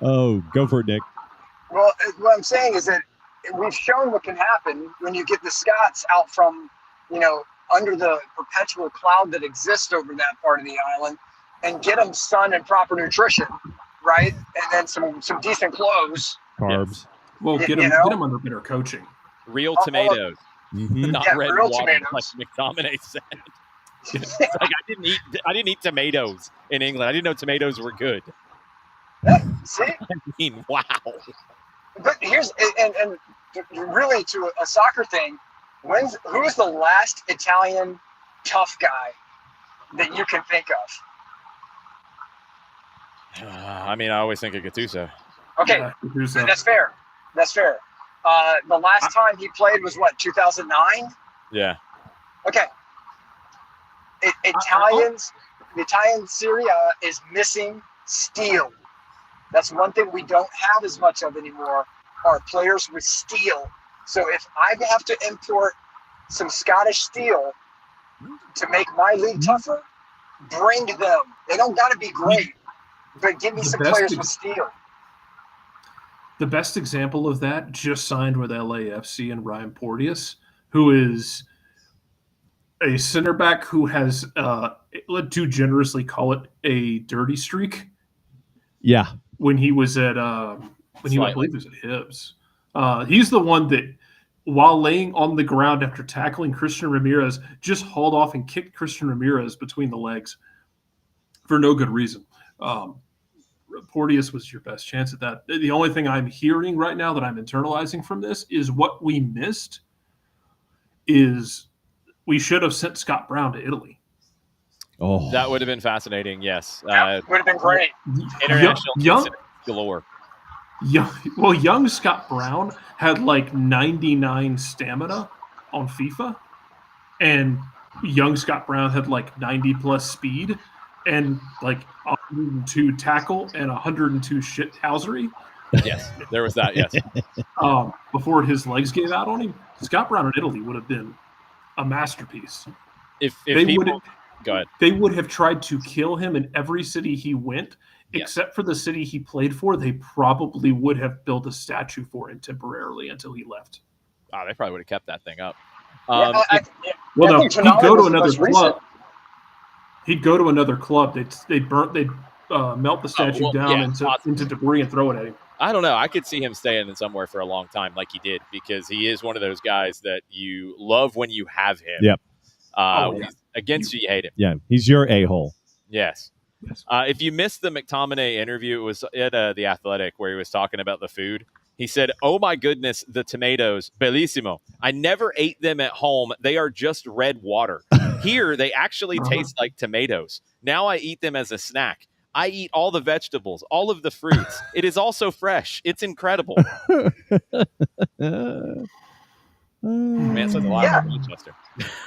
Oh, go for it, Nick. Well, what I'm saying is that we've shown what can happen when you get the Scots out from, under the perpetual cloud that exists over that part of the island, and get them sun and proper nutrition, right? And then some decent clothes. Carbs. Well, get them under better coaching. Real tomatoes, not red real water, tomatoes. like McTominay said. It's like I didn't eat tomatoes in England. I didn't know tomatoes were good. See? I mean, wow. But here's and really to a soccer thing, who is the last Italian tough guy that you can think of? I mean, I always think of Gattuso. Okay, Yeah, that's fair. That's fair. The last time he played was what, 2009? Yeah. Okay. The Italian Serie A is missing steel. That's one thing we don't have as much of anymore, are players with steel. So if I have to import some Scottish steel to make my league tougher, bring them. They don't got to be great, but give me some players with steel. The best example of that just signed with LAFC and Ryan Porteous, who is a center back who has, let's too generously call it, a dirty streak. Yeah. When he was at, I believe he was at Hibs. He's the one that, while laying on the ground after tackling Christian Ramirez, just hauled off and kicked Christian Ramirez between the legs for no good reason. Porteous was your best chance at that. The only thing I'm hearing right now that I'm internalizing from this is what we missed is we should have sent Scott Brown to Italy. Oh, That would have been fascinating, yes. Would have been great. International young galore. young Scott Brown had like 99 stamina on FIFA, and young Scott Brown had like 90 plus speed and like 102 tackle and 102 shithousery. Yes, there was that, yes. Before his legs gave out on him, Scott Brown in Italy would have been a masterpiece. If They people... Go ahead. They would have tried to kill him in every city he went, except for the city he played for. They probably would have built a statue for him temporarily until he left. Oh, they probably would have kept that thing up. He'd go to another club. He'd go to another club. They'd melt the statue down into debris and throw it at him. I don't know. I could see him staying in somewhere for a long time like he did, because he is one of those guys that you love when you have him. Yep. When he's against you hate him. Yeah, he's your a-hole. Yes. If you missed the McTominay interview, it was at The Athletic where he was talking about the food. He said, "Oh my goodness, the tomatoes, bellissimo. I never ate them at home. They are just red water. Here, they actually taste like tomatoes. Now I eat them as a snack. I eat all the vegetables, all of the fruits. It is also fresh. It's incredible." Man, says a lot about Manchester.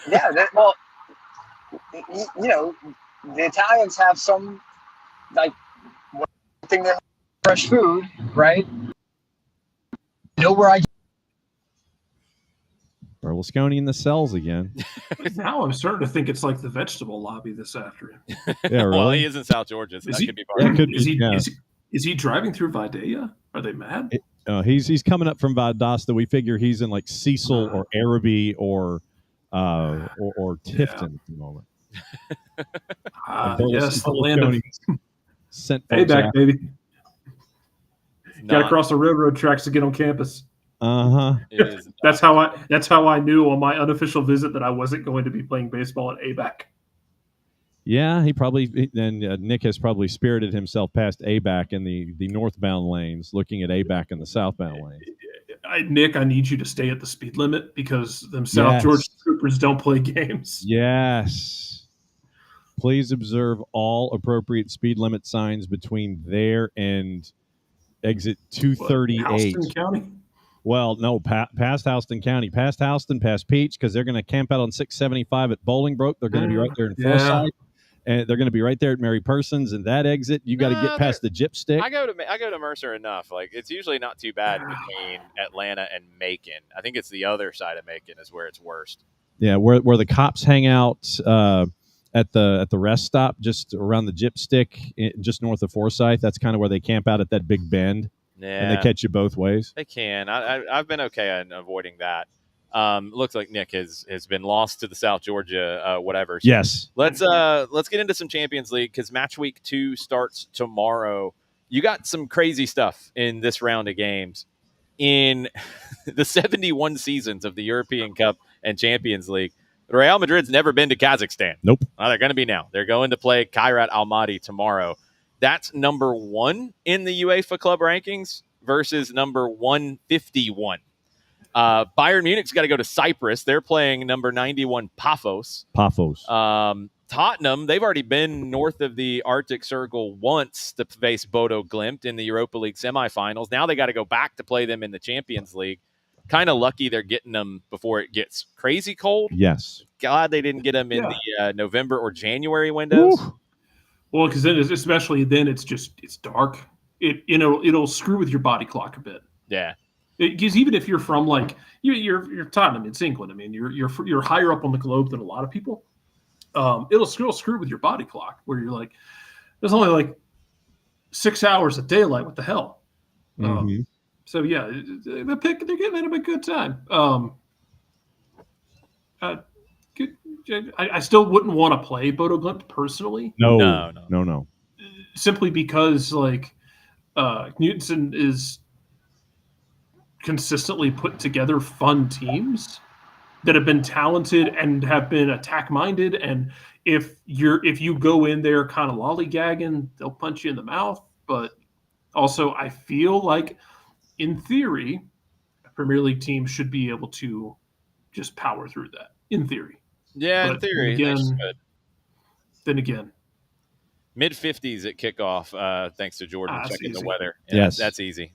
Yeah, the Italians have some, like, one thing that fresh food, right? Where Berlusconi in the cells again. Now I'm starting to think it's like the vegetable lobby this afternoon. Yeah, really? Well, he is in South Georgia, so that could be part of it. Is he driving through Vidalia? Are they mad? He's coming up from Valdosta. We figure he's in like Cecil or Araby or Tifton at the moment. Yes, the land of sent payback, baby. Got to cross the railroad tracks to get on campus. That's how I knew on my unofficial visit that I wasn't going to be playing baseball at ABAC. Yeah, he probably and Nick has probably spirited himself past ABAC in the northbound lanes, looking at ABAC in the southbound lanes. Nick, I need you to stay at the speed limit because them South Yes. Georgia troopers don't play games. Yes. Please observe all appropriate speed limit signs between there and exit 238. Houston County? Well, no, past Houston County, past Houston, past Peach, because they're going to camp out on 675 at Bolingbrook. They're going to be right there in Forsyth. And they're going to be right there at Mary Persons, and that exit you got to get past the Gyp Stick. I go to Mercer enough. Like, it's usually not too bad between Atlanta and Macon. I think it's the other side of Macon is where it's worst. Yeah, where the cops hang out at the rest stop, just around the Gyp Stick, just north of Forsyth. That's kind of where they camp out at that big bend. Yeah, and they catch you both ways. They can. I've been okay on avoiding that. Looks like Nick has been lost to the South Georgia whatever. So yes. Let's get into some Champions League because match week 2 starts tomorrow. You got some crazy stuff in this round of games. In the 71 seasons of the European Cup and Champions League, Real Madrid's never been to Kazakhstan. Nope. They're going to be now. They're going to play Kairat Almaty tomorrow. That's number 1 in the UEFA club rankings versus number 151. Bayern Munich's got to go to Cyprus. They're playing number 91 Paphos. Tottenham, they've already been north of the Arctic Circle once to face Bodo Glimt in the Europa League semifinals. Now they got to go back to play them in the Champions League. Kind of lucky they're getting them before it gets crazy cold. Yes. God, they didn't get them in the November or January windows. Ooh. Well, because then, especially then, it's dark. It'll screw with your body clock a bit. Yeah. Because even if you're from like you're Tottenham, it's England. I mean, you're higher up on the globe than a lot of people. It'll screw with your body clock where you're like, there's only like 6 hours of daylight. What the hell? Mm-hmm. So yeah, they're getting a good time. I still wouldn't want to play Bodo Glimt personally. No. Simply because like Knutson is consistently put together fun teams that have been talented and have been attack minded. And if you go in there kind of lollygagging, they'll punch you in the mouth. But also, I feel like in theory, a Premier League team should be able to just power through that. In theory. Yeah, but in theory. Then again. Mid-50s at kickoff, thanks to Jordan checking the weather. Yeah, yes. That's easy.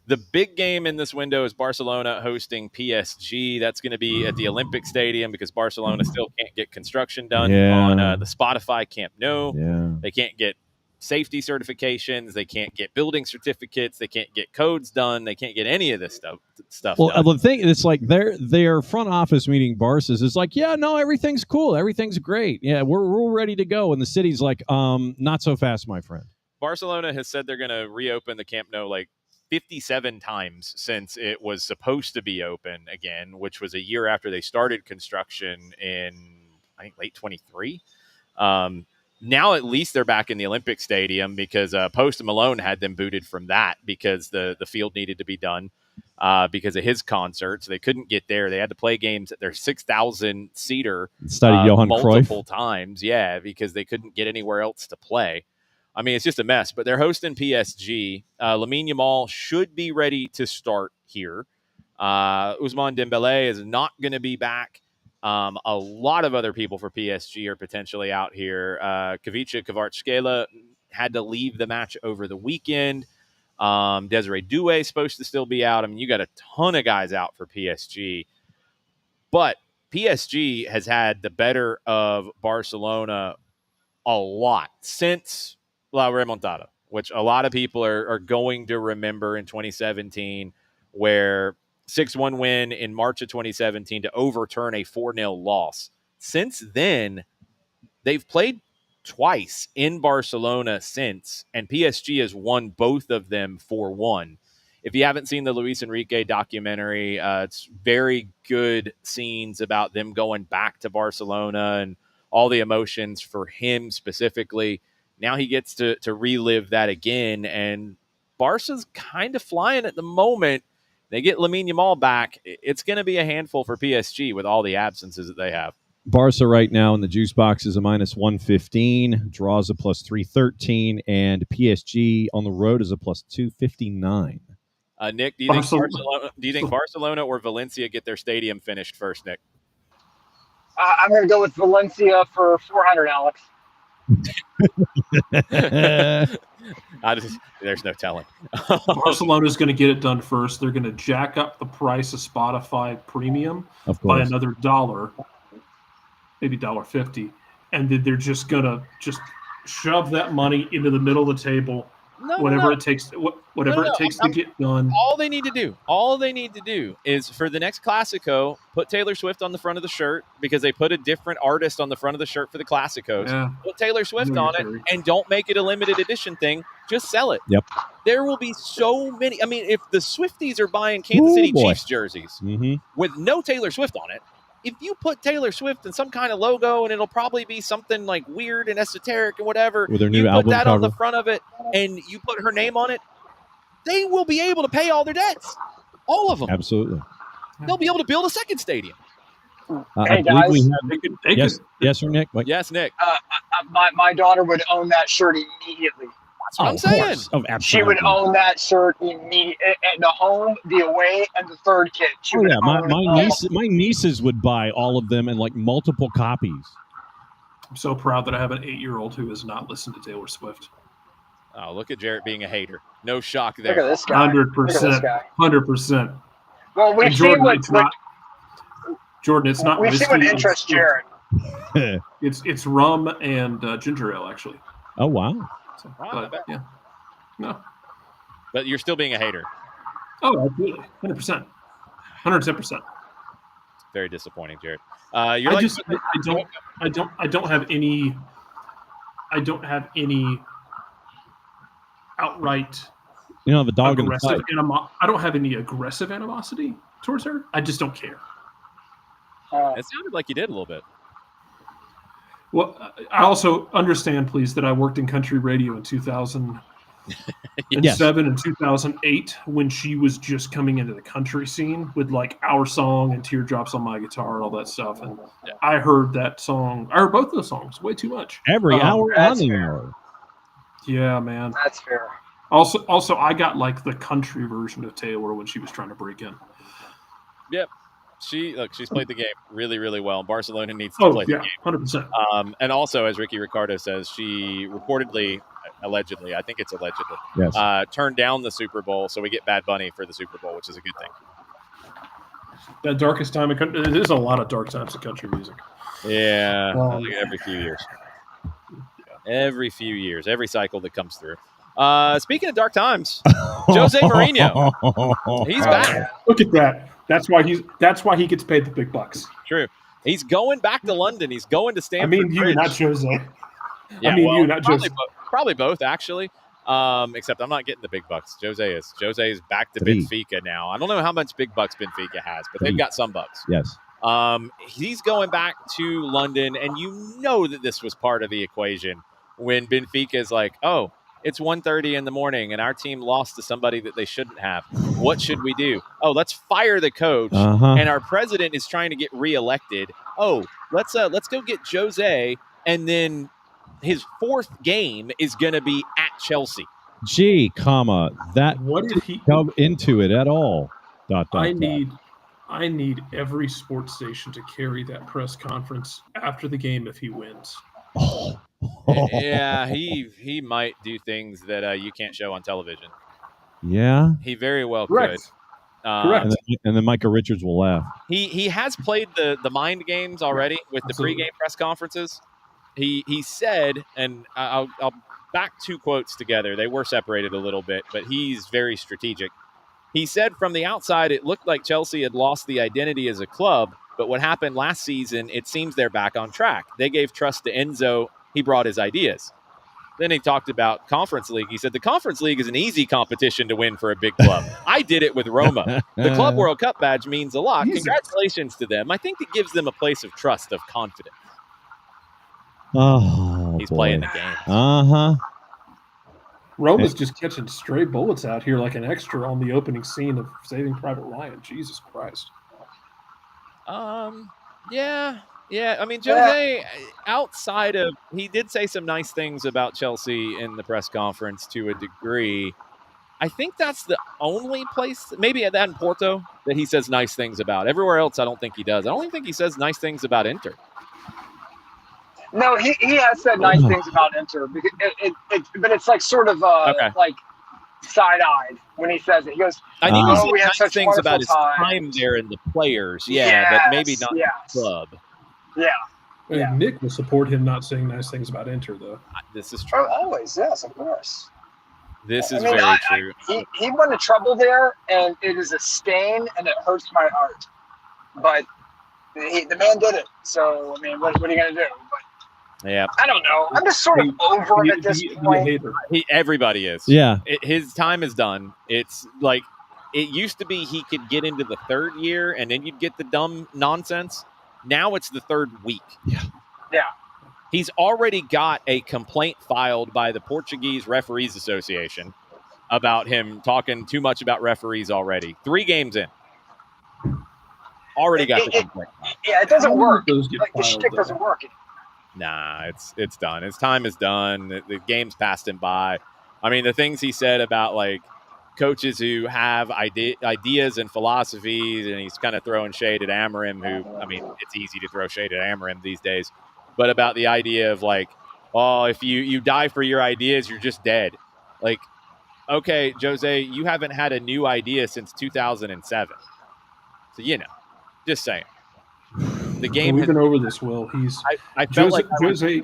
The big game in this window is Barcelona hosting PSG. That's going to be at the Olympic Stadium because Barcelona still can't get construction done on the Spotify Camp Nou. Yeah. They can't get safety certifications. They can't get building certificates. They can't get codes done. They can't get any of this stuff well, done. The thing it's like their front office meeting Barca's is like, yeah, no, everything's cool. Everything's great. Yeah, we're ready to go. And the city's like, not so fast, my friend. Barcelona has said they're going to reopen the Camp Nou like 57 times since it was supposed to be open again, which was a year after they started construction in, I think, late 23. Now at least they're back in the Olympic Stadium because Post Malone had them booted from that because the field needed to be done because of his concert. So they couldn't get there. They had to play games at their 6,000 seater multiple times. Yeah, because they couldn't get anywhere else to play. I mean, it's just a mess, but they're hosting PSG. Lamine Yamal should be ready to start here. Ousmane Dembele is not going to be back. A lot of other people for PSG are potentially out here. Kavica Kvaratskhelia had to leave the match over the weekend. Desiree Doué is supposed to still be out. I mean, you got a ton of guys out for PSG. But PSG has had the better of Barcelona a lot since La Remontada, which a lot of people are going to remember in 2017, where 6-1 win in March of 2017 to overturn a 4-0 loss. Since then, they've played twice in Barcelona since, and PSG has won both of them 4-1. If you haven't seen the Luis Enrique documentary, it's very good scenes about them going back to Barcelona and all the emotions for him specifically. Now he gets to relive that again, and Barca's kind of flying at the moment. They get Lamine Yamal back. It's going to be a handful for PSG with all the absences that they have. Barca right now in the juice box is a -115, draws a +313, and PSG on the road is a +259. Nick, do you think Barcelona or Valencia get their stadium finished first, Nick? I'm going to go with Valencia for 400, Alex. There's no telling. Barcelona's going to get it done first. They're going to jack up the price of Spotify Premium by another $1, maybe $1.50, and then they're just going to shove that money into the middle of the table. Whatever it takes to get done. All they need to do is for the next Classico, put Taylor Swift on the front of the shirt, because they put a different artist on the front of the shirt for the Classicos. Yeah. Put Taylor Swift on it, and don't make it a limited edition thing. Just sell it. Yep. There will be so many. I mean, if the Swifties are buying Kansas City Chiefs jerseys with no Taylor Swift on it, if you put Taylor Swift in some kind of logo, and it'll probably be something like weird and esoteric and whatever, with her new you put album that cover on the front of it, and you put her name on it, they will be able to pay all their debts. All of them. Absolutely. They'll be able to build a second stadium. Hey, guys. Yes, sir, Nick? What? Yes, Nick. My daughter would own that shirt immediately. That's what I'm saying. Absolutely. She would own that shirt immediately. At the home, the away, and the third kid. My nieces would buy all of them and like multiple copies. I'm so proud that I have an 8-year-old who has not listened to Taylor Swift. Oh, look at Jarrett being a hater. No shock there. Look at this guy. 100%. 100%. Well, we've seen what Jordan, it's not. We've seen what interests Jarrett. It's rum and ginger ale, actually. Oh, wow. Yeah. No. But you're still being a hater. Oh, absolutely. 100%. 110%. Very disappointing, Jared. I don't have any outright. You don't have a dog in the fight. I don't have any aggressive animosity towards her. I just don't care. It sounded like you did a little bit. Well, I also understand, please, that I worked in country radio in 2007 and 2008 when she was just coming into the country scene with like Our Song and Teardrops on My Guitar and all that stuff. And I heard that song. I heard both of those songs way too much. Every hour on the hour. Yeah, man. That's fair. Also, I got like the country version of Taylor when she was trying to break in. Yep. She's played the game really, really well. Barcelona needs to play the game. 100%. And also, as Ricky Ricardo says, she reportedly, allegedly, I think it's allegedly, turned down the Super Bowl, so we get Bad Bunny for the Super Bowl, which is a good thing. That darkest time in country, there's a lot of dark times in country music. Yeah, every few years. Every few years, every cycle that comes through. Speaking of dark times, Jose Mourinho, he's back. Look at that. That's why he gets paid the big bucks. True. He's going back to London. He's going to Stamford Bridge. You, not Jose. Yeah, you, not Jose. Probably both, actually. Except I'm not getting the big bucks. Jose is back to Benfica now. I don't know how much big bucks Benfica has, but they've got some bucks. Yes. He's going back to London, and you know that this was part of the equation when Benfica is like, oh, it's 1:30 in the morning, and our team lost to somebody that they shouldn't have. What should we do? Oh, let's fire the coach, and our president is trying to get reelected. Oh, let's go get Jose, and then his fourth game is going to be at Chelsea. That what did he come into it at all? I need every sports station to carry that press conference after the game if he wins. Yeah, he might do things that you can't show on television. Yeah, he very well Correct. could. Correct. And then Micah Richards will laugh. He has played the mind games already with the pregame press conferences. He said, and I'll back two quotes together. They were separated a little bit, but he's very strategic. He said from the outside, it looked like Chelsea had lost the identity as a club, but what happened last season, it seems they're back on track. They gave trust to Enzo. He brought his ideas. Then he talked about Conference League. He said the Conference League is an easy competition to win for a big club. I did it with Roma. The Club World Cup badge means a lot. Congratulations to them. I think it gives them a place of trust, of confidence. Oh, he's playing the game. Roma's just catching stray bullets out here like an extra on the opening scene of Saving Private Ryan. Jesus Christ. Yeah. Yeah, I mean, Jose, outside of, he did say some nice things about Chelsea in the press conference to a degree. I think that's the only place, maybe at that in Porto, that he says nice things about. Everywhere else, I don't think he does. I don't even think he says nice things about Inter. No, he has said nice things about Inter, because but it's like sort of Okay. like side-eyed when he says it. He goes, I think he "Oh, said we had nice such things wonderful about his time." time there and the players, yeah, but maybe not the club. Yeah. I mean, Yeah. Nick will support him not saying nice things about Inter, though. This is true. Oh, always, yes, of course. This is very true. He went to trouble there, and it is a stain, and it hurts my heart. But the man did it. So, I mean, what are you going to do? But Yeah. I don't know. I'm just sort of over him at this point. Everybody is. Yeah. His time is done. It's like, it used to be he could get into the third year and then you'd get the dumb nonsense. Now it's the third week. Yeah. Yeah. He's already got a complaint filed by the Portuguese Referees Association about him talking too much about referees already. 3 games in. Already got the complaint. Yeah, it doesn't work. Like the shtick doesn't work. Nah, it's done. His time is done. The game's passed him by. I mean, the things he said about, like, coaches who have ideas and philosophies, and he's kind of throwing shade at Amorim, who, I mean, it's easy to throw shade at Amorim these days, but about the idea of, like, oh, if you die for your ideas, you're just dead. Like, okay, Jose, you haven't had a new idea since 2007. So, just saying. The game we've been over this, Will. I felt like Jose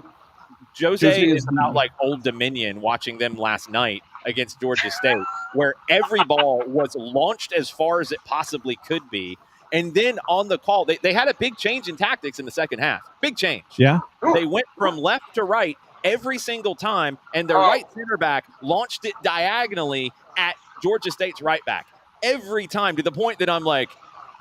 is about like Old Dominion watching them last night against Georgia State, where every ball was launched as far as it possibly could be. And then on the call, they had a big change in tactics in the second half. Big change. Yeah. They went from left to right every single time, and their right center back launched it diagonally at Georgia State's right back. Every time, to the point that I'm like,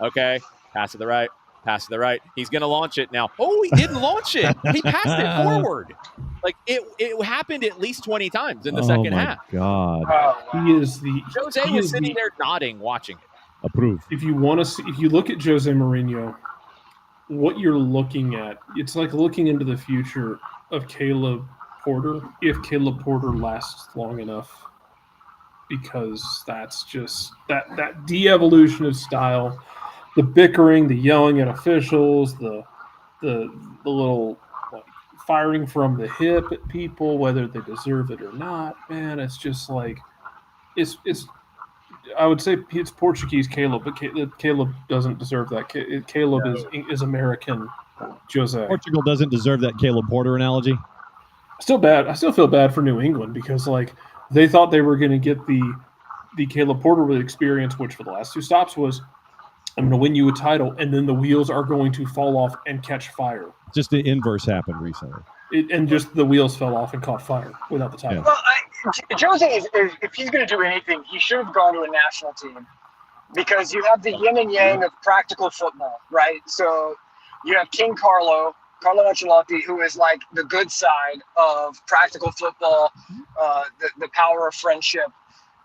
okay, pass to the right. Pass to the right. He's going to launch it now. Oh, he didn't launch it. He passed it forward. Like, it happened at least 20 times in the second half. Oh, my God. He is the... Jose was sitting there nodding, watching it. Approved. If you want to see... If you look at Jose Mourinho, what you're looking at, it's like looking into the future of Caleb Porter, if Caleb Porter lasts long enough. Because that's just... That de-evolution of style... The bickering, the yelling at officials, the little like firing from the hip at people, whether they deserve it or not. Man, it's just like it's. I would say it's Portuguese Caleb, but Caleb doesn't deserve that. Caleb is American Jose. Portugal doesn't deserve that Caleb Porter analogy. I still feel bad for New England because like they thought they were going to get the Caleb Porter experience, which for the last 2 stops was, I'm going to win you a title, and then the wheels are going to fall off and catch fire. Just the inverse happened recently. And just the wheels fell off and caught fire without the title. Well, Jose, if he's going to do anything, he should have gone to a national team, because you have the yin and yang of practical football, right? So you have King Carlo Ancelotti, who is like the good side of practical football, the power of friendship.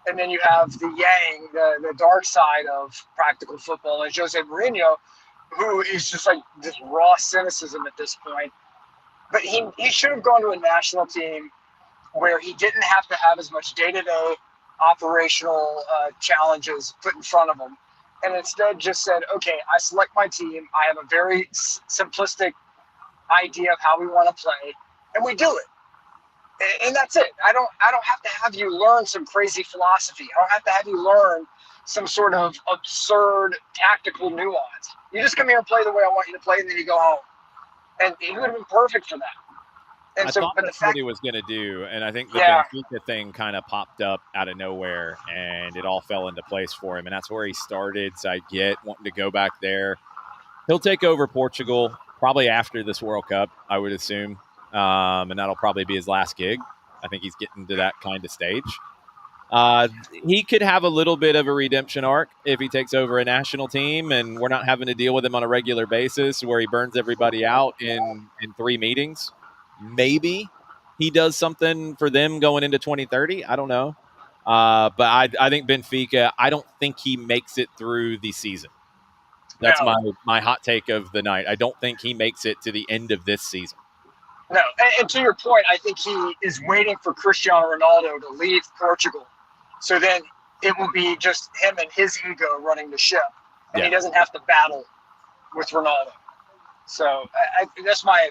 And then you have the yang, the dark side of practical football, and Jose Mourinho, who is just like this raw cynicism at this point. But he should have gone to a national team where he didn't have to have as much day-to-day operational challenges put in front of him. And instead just said, okay, I select my team. I have a very simplistic idea of how we want to play, and we do it. And that's it. I don't have to have you learn some crazy philosophy. I don't have to have you learn some sort of absurd tactical nuance. You just come here and play the way I want you to play, and then you go home. And he would have been perfect for that. And I thought that's what he was going to do, and I think the Benfica thing kind of popped up out of nowhere, and it all fell into place for him, and that's where he started. So I get wanting to go back there. He'll take over Portugal probably after this World Cup, I would assume. And that'll probably be his last gig. I think he's getting to that kind of stage. He could have a little bit of a redemption arc if he takes over a national team and we're not having to deal with him on a regular basis where he burns everybody out in 3 meetings. Maybe he does something for them going into 2030. I don't know. But I think Benfica, I don't think he makes it through the season. That's No. my hot take of the night. I don't think he makes it to the end of this season. No, and to your point, I think he is waiting for Cristiano Ronaldo to leave Portugal. So then it will be just him and his ego running the ship. And he doesn't have to battle with Ronaldo. So that's my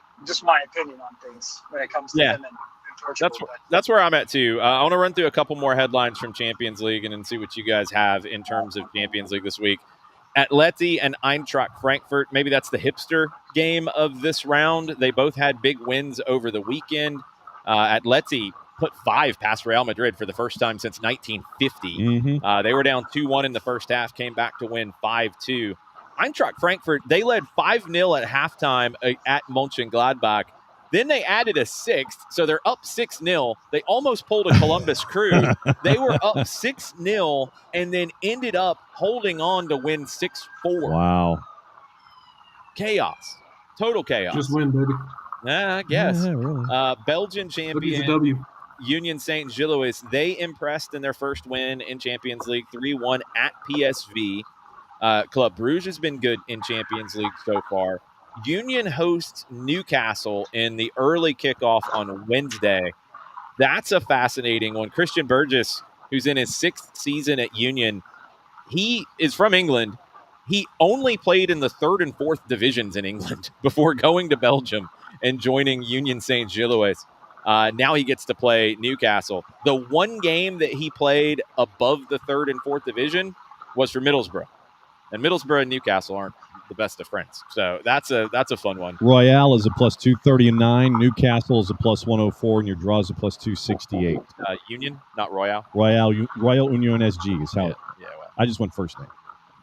opinion on things when it comes to him and Portugal. That's where I'm at too. I want to run through a couple more headlines from Champions League and then see what you guys have in terms of Champions League this week. Atleti and Eintracht Frankfurt, maybe that's the hipster game of this round. They both had big wins over the weekend. Atleti put 5 past Real Madrid for the first time since 1950. Mm-hmm. They were down 2-1 in the first half, came back to win 5-2. Eintracht Frankfurt, they led 5-0 at halftime at Mönchengladbach. Then they added a 6th, so they're up 6-0. They almost pulled a Columbus Crew. They were up 6-0 and then ended up holding on to win 6-4. Wow. Chaos. Total chaos. Just win, baby. I guess. Yeah, really. Belgian W's a champion W. Union Saint-Gilloise, they impressed in their first win in Champions League, 3-1 at PSV. Club Brugge has been good in Champions League so far. Union hosts Newcastle in the early kickoff on Wednesday. That's a fascinating one. Christian Burgess, who's in his 6th season at Union, he is from England. He only played in the 3rd and 4th divisions in England before going to Belgium and joining Union Saint-Gilloise. Now he gets to play Newcastle. The one game that he played above the 3rd and 4th division was for Middlesbrough. And Middlesbrough and Newcastle aren't the best of friends. So that's a fun one. Royale is a plus 239. Newcastle is a plus 104, and your draw is a plus 268. Union, not Royale. Royal Union SG is how. Yeah. Well, I just went first name.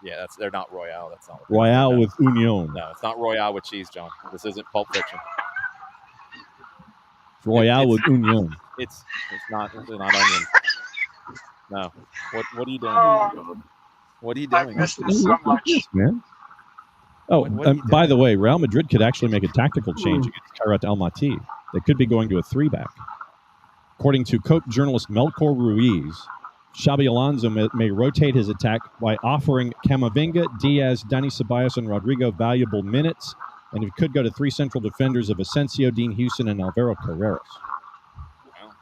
yeah, they're not Royale. That's not what Royale with Union. No, it's not Royale with cheese, John. This isn't Pulp Fiction. Royale with Union. It's not onion. No. What are you doing? What are you I doing? missed this so much. Man. Oh, What are you by doing? the way, Real Madrid could actually make a tactical change against Kairat Almaty. They could be going to a 3-back. According to COPE journalist Melchor Ruiz, Xabi Alonso may rotate his attack by offering Camavinga, Diaz, Dani Ceballos, and Rodrigo valuable minutes, and it could go to 3 central defenders of Asensio, Dean Houston, and Alvaro Carreras.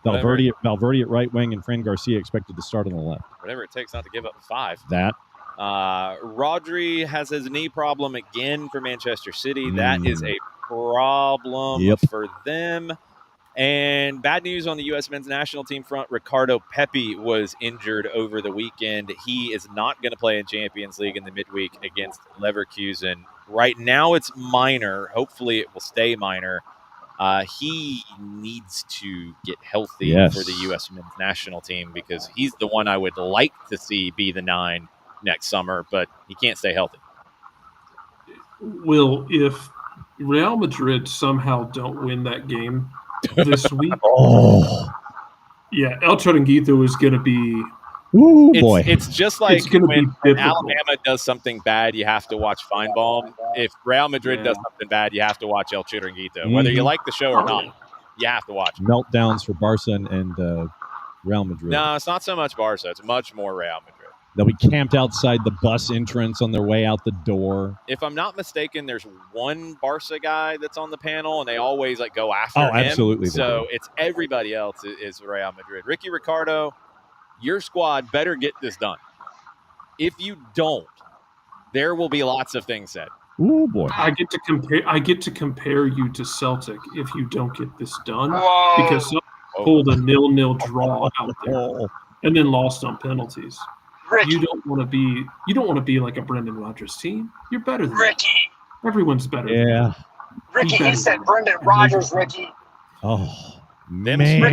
Valverde at right wing and Fran Garcia expected to start on the left. Whatever it takes not to give up 5. That. Rodri has his knee problem again for Manchester City. That is a problem for them. And bad news on the U.S. men's national team front. Ricardo Pepi was injured over the weekend. He is not going to play in Champions League in the midweek against Leverkusen. Right now it's minor. Hopefully it will stay minor. He needs to get healthy for the U.S. men's national team because he's the one I would like to see be the 9 next summer, but he can't stay healthy. Will, if Real Madrid somehow don't win that game this week, El Chiringuito is going to be... Ooh, boy. It's just like it's when Alabama does something bad, you have to watch Feinbaum. If Real Madrid does something bad, you have to watch El Chiringuito. Whether you like the show or not, you have to watch it. Meltdowns for Barca and Real Madrid. No, it's not so much Barca. It's much more Real Madrid. They'll be camped outside the bus entrance on their way out the door. If I'm not mistaken, there's one Barca guy that's on the panel, and they always go after him. Absolutely. So it's everybody else is Real Madrid. Ricky Ricardo, your squad better get this done. If you don't, there will be lots of things said. Ooh, boy. I get to compare you to Celtic if you don't get this done because Celtic pulled a 0-0 draw out there and then lost on penalties. Ricky. You don't want to be like a Brendan Rodgers team. You're better than Ricky. that. Everyone's better. Yeah. Ricky, he said Brendan Rodgers, Ricky. Oh, Them man.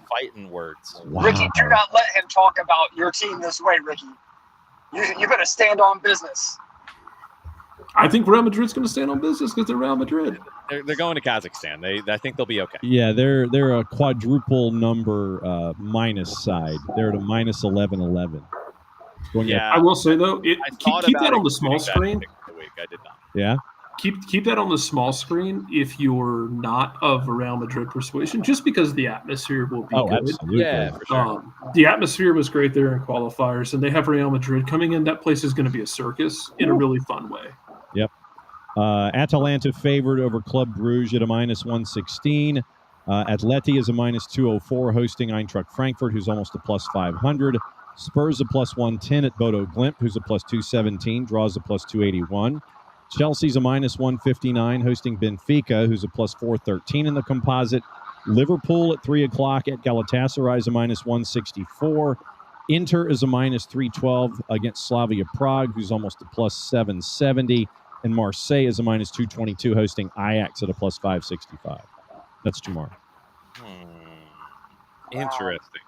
fighting words. Wow. Ricky, do not let him talk about your team this way, Ricky. You better stand on business. I think Real Madrid's going to stand on business because they're Real Madrid. They're going to Kazakhstan. I think they'll be okay. Yeah, they're a quadruple number minus side. They're at a minus 11-11. I will say though, keep that on the small screen. I did not. Yeah. Keep that on the small screen if you're not of a Real Madrid persuasion, just because the atmosphere will be good. Absolutely. Yeah, for sure. The atmosphere was great there in qualifiers, and they have Real Madrid coming in. That place is going to be a circus in a really fun way. Yep. Atalanta favored over Club Brugge at a -116. Atleti is a -204 hosting Eintracht Frankfurt, who's almost a +500. Spurs a +110 at Bodo Glimt, who's a +217. Draws a +281. Chelsea's a -159 hosting Benfica, who's a +413 in the composite. Liverpool at 3 o'clock at Galatasaray is a -164. Inter is a -312 against Slavia Prague, who's almost a +770. And Marseille is a -222 hosting Ajax at a +565. That's tomorrow. Interesting.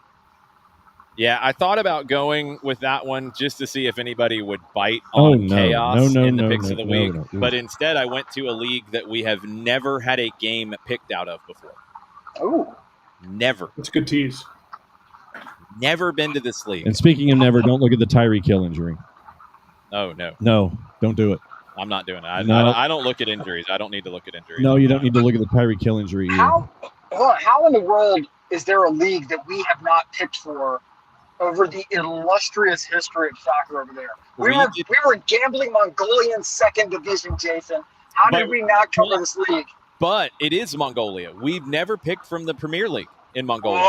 Yeah, I thought about going with that one just to see if anybody would bite on chaos in the picks of the week. But instead, I went to a league that we have never had a game picked out of before. Oh. Never. That's a good tease. Never been to this league. And speaking of never, don't look at the Tyreek Hill injury. Oh, no. No, don't do it. I'm not doing it. I don't look at injuries. I don't need to look at injuries. No, you don't need to look at the Tyreek Hill injury either. How in the world is there a league that we have not picked for over the illustrious history of soccer over there? We were gambling Mongolian second division, Jason. How did we not cover this league? But it is Mongolia. We've never picked from the Premier League in Mongolia.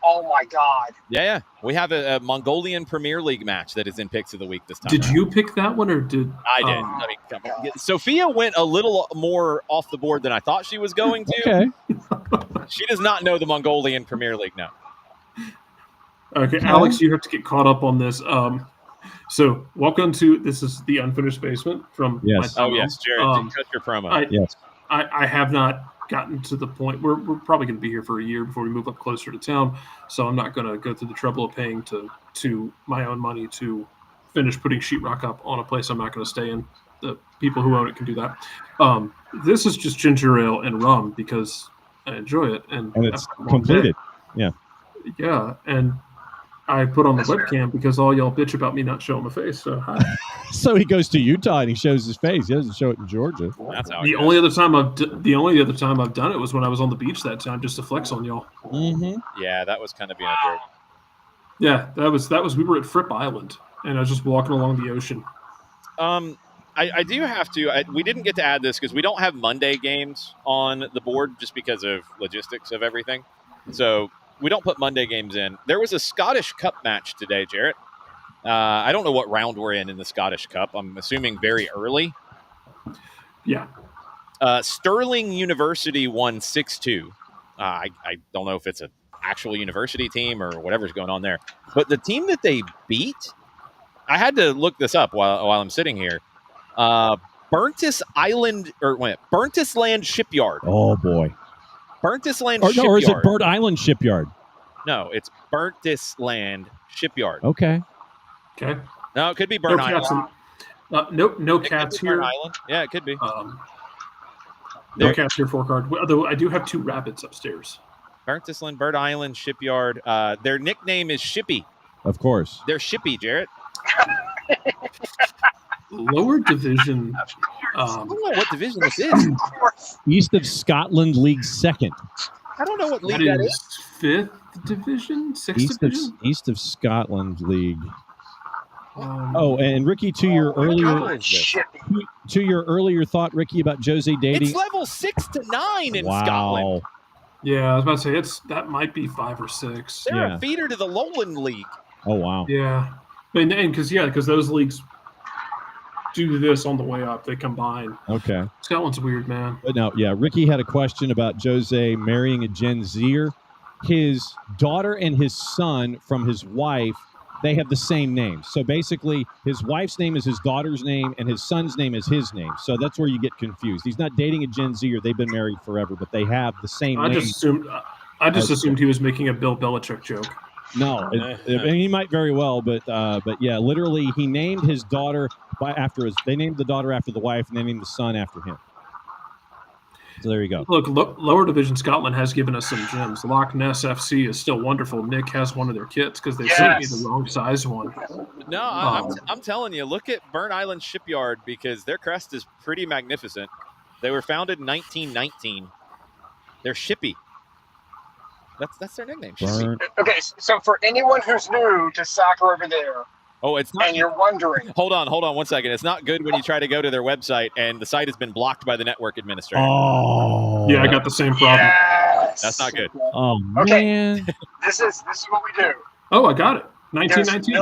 Oh my God. Yeah. We have a Mongolian Premier League match that is in picks of the week this time. Did you pick that one or did I did? I mean, come on. Sophia went a little more off the board than I thought she was going to. Okay. She does not know the Mongolian Premier League now. Okay, Alex, you have to get caught up on this. So welcome to this is the Unfinished Basement from Yes. Oh yes, Jared, cut your promo. Yes. I have not gotten to the point we're probably going to be here for a year before we move up closer to town, so I'm not going to go through the trouble of paying to my own money to finish putting sheetrock up on a place I'm not going to stay in. The people who own it can do that. This is just ginger ale and rum because I enjoy it, and it's completed. Yeah, and I put on the webcam because all y'all bitch about me not showing my face. So hi. So he goes to Utah and he shows his face. He doesn't show it in Georgia. That's how the only other time I've done it was when I was on the beach that time, just to flex on y'all. Mm-hmm. Yeah, that was kind of being a jerk. Yeah, that was. We were at Fripp Island, and I was just walking along the ocean. I do have to. We didn't get to add this because we don't have Monday games on the board just because of logistics of everything. So we don't put Monday games in. There was a Scottish Cup match today, Jarrett. I don't know what round we're in the Scottish Cup. I'm assuming very early. Yeah. Stirling University won 6-2. I don't know if it's an actual university team or whatever's going on there. But the team that they beat, I had to look this up while I'm sitting here. Burntis Land Shipyard. Oh, boy. Burntis Land Shipyard. Or is it Burnt Island Shipyard? No, it's Burntis Land Shipyard. Okay. No, it could be Burnt Island. No cats here. Burnt Island. Yeah, it could be. No cats here, 4-card. Although I do have 2 rabbits upstairs. Burntis Land, Burnt Island Shipyard. Their nickname is Shippy. Of course. They're Shippy, Jarrett. Lower division. I don't know what division this is. East of Scotland League Second. I don't know what league that is. 5th division, 6th division. East of Scotland League. And Ricky, to your earlier thought, Ricky, about Jose dating. It's level 6 to 9 in Scotland. Yeah, I was about to say that might be 5 or 6. They're a feeder to the Lowland League. Oh wow. Yeah, and because those leagues do this on the way up. They combine. Okay. Scotland's weird, man. But no, yeah. Ricky had a question about Jose marrying a Gen Zer. His daughter and his son from his wife, they have the same name. So basically, his wife's name is his daughter's name, and his son's name is his name. So that's where you get confused. He's not dating a Gen Zer. They've been married forever, but they have the same name. I just assumed he was making a Bill Belichick joke. No, he might very well, but yeah, literally, he named his daughter they named the daughter after the wife, and they named the son after him. So there you go. Look, lower division Scotland has given us some gems. Loch Ness FC is still wonderful. Nick has one of their kits because they sent me the wrong size one. No, I'm telling you, look at Burnt Island Shipyard because their crest is pretty magnificent. They were founded in 1919. They're Shippy. That's their nickname. Okay, so for anyone who's new to soccer over there, Oh, it's not. and you're wondering. Hold on 1 second. It's not good when you try to go to their website and the site has been blocked by the network administrator. Oh, Yeah, I got the same problem. Yes. That's not good. Oh Okay. man. This is what we do. Oh, I got it. 1919.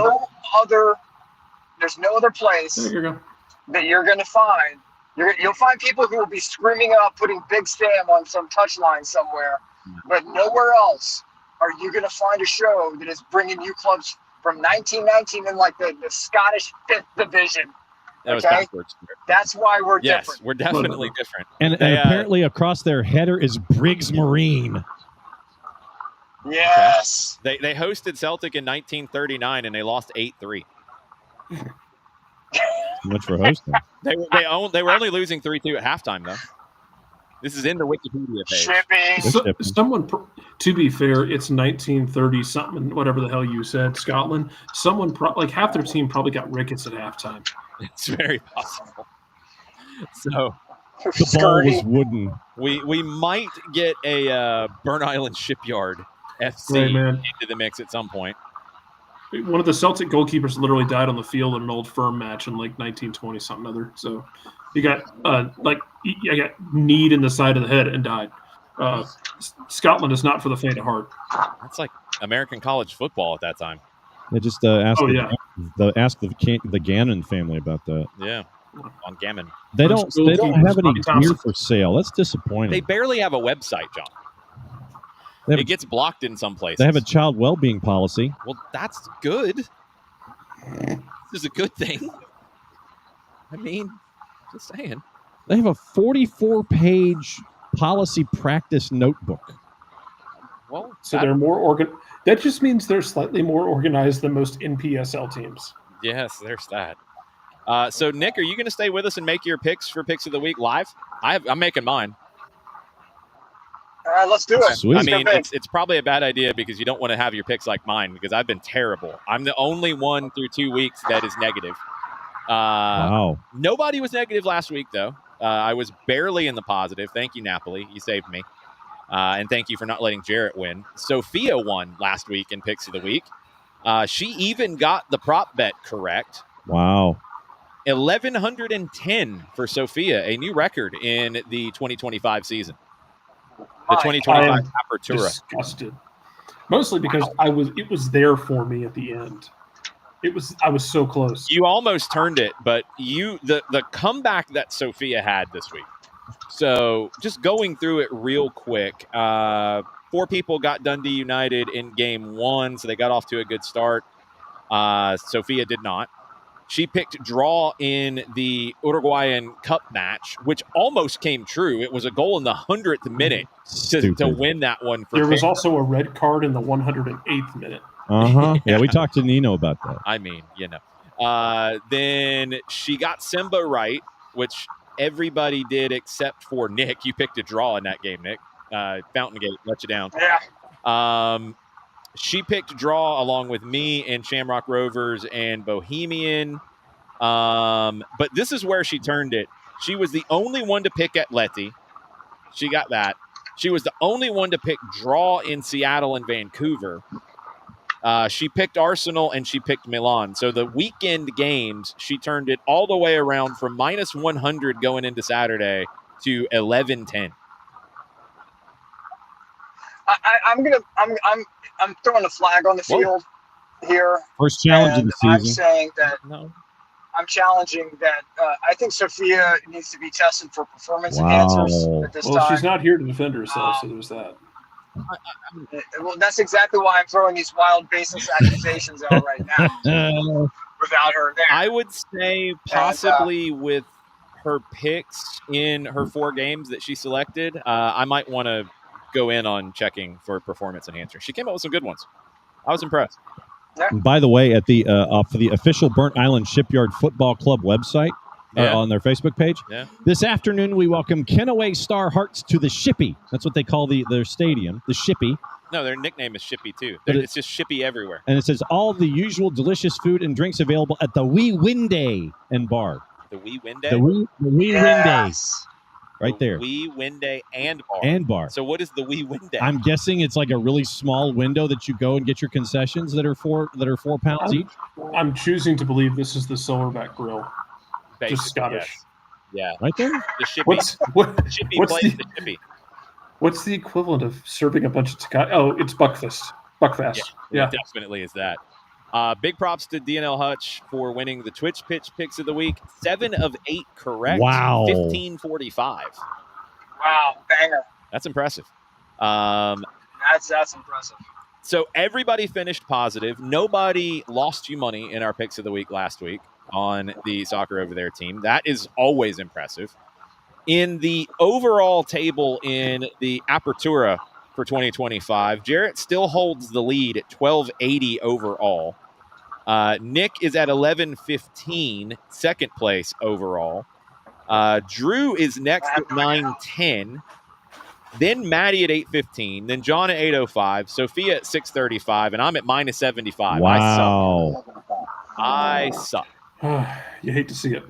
There's no other place There you go. that you're going to find. You'll find people who will be screaming up, putting Big Stam on some touchline somewhere, but nowhere else are you going to find a show that is bringing you clubs from 1919 in like the Scottish 5th division. That was Okay? backwards. That's why we're Yes, different. we're definitely different. And apparently across their header is Briggs Marine. Yes. They hosted Celtic in 1939 and they lost 8-3. Much for hosting. They were only losing 3-2 at halftime though. This is in the Wikipedia page. Shipping. Someone, to be fair, it's 1930 something, whatever the hell you said, Scotland. Someone like half their team probably got rickets at halftime. It's very possible. So The ball was wooden. we might get a Burn Island Shipyard FC into the mix at some point. One of the Celtic goalkeepers literally died on the field in an old firm match in like 1920 something other. So he got I got kneed in the side of the head and died. Scotland is not for the faint of heart. That's like American college football at that time. They just asked the Gannon family about that. Yeah, on Gammon. They don't have any gear for sale. That's disappointing. They barely have a website, John. It gets blocked in some places. They have a child well-being policy. Well, that's good. This is a good thing. I mean, just saying. They have a 44-page policy practice notebook. Well, so they're more organized. That just means they're slightly more organized than most NPSL teams. Yes, there's that. So, Nick, are you going to stay with us and make your picks for Picks of the Week live? I'm making mine. Let's do it. Sweet. I mean, it's probably a bad idea because you don't want to have your picks like mine because I've been terrible. I'm the only one through 2 weeks that is negative. Wow. Nobody was negative last week, though. I was barely in the positive. Thank you, Napoli. You saved me. And thank you for not letting Jarrett win. Sophia won last week in Picks of the Week. She even got the prop bet correct. Wow. 1,110 for Sophia, a new record in the 2025 season. The 2025 Apertura. Disgusted. Mostly because it was there for me at the end. I was so close. You almost turned it, but the comeback that Sophia had this week. So just going through it real quick. 4 people got Dundee United in game 1, so they got off to a good start. Sophia did not. She picked draw in the Uruguayan Cup match, which almost came true. It was a goal in the 100th minute to win that one. There was also a red card in the 108th minute. Uh-huh. Yeah, we talked to Nino about that. I mean, Then she got Simba right, which everybody did except for Nick. You picked a draw in that game, Nick. Fountain Gate let you down. Yeah. She picked draw along with me and Shamrock Rovers and Bohemian. But this is where she turned it. She was the only one to pick Atleti. She got that. She was the only one to pick draw in Seattle and Vancouver. She picked Arsenal and she picked Milan. So the weekend games, she turned it all the way around from minus 100 going into Saturday to 1110. I'm throwing a flag on the field here. First challenge of the season. I'm saying that I'm challenging that I think Sophia needs to be tested for performance enhancers at this time. Well, she's not here to defend herself, so there's that. Well, that's exactly why I'm throwing these wild baseless accusations out right now without her there. I would say possibly with her picks in her 4 games that she selected, I might want to go in on checking for performance enhancer. She came up with some good ones. I was impressed. Yeah. By the way, at the off the official Burnt Island Shipyard Football Club website, on their Facebook page, this afternoon we welcome Kenaway Star Hearts to the Shippy. That's what they call their stadium, the Shippy. No, their nickname is Shippy too. It's just Shippy everywhere. And it says all the usual delicious food and drinks available at the Wee Winday and Bar. The Wee Winday? The Wee Winday. right there. Wee, win day, and bar. And bar. So what is the wee win day? I'm guessing it's like a really small window that you go and get your concessions that are 4 pounds each. I'm choosing to believe this is the Silverback Grill. Basically, Just Scottish. yes. Yeah. Right there. The shippy. What's The shippy. What's the equivalent of serving a bunch of Tecate? Oh, it's Buckfast. Buckfast. Yeah. It definitely is that. Big props to DNL Hutch for winning the Twitch Pitch Picks of the Week. 7 of 8 correct. Wow. 1545. Wow, banger. That's impressive. That's impressive. So everybody finished positive. Nobody lost you money in our Picks of the Week last week on the Soccer Over There team. That is always impressive. In the overall table in the Apertura for 2025, Jarrett still holds the lead at 1280 overall. Nick is at 1115, second place overall. Drew is next at 910. Then Maddie at 815. Then John at 805. Sophia at 635. And I'm at minus 75. Wow. I suck. You hate to see it.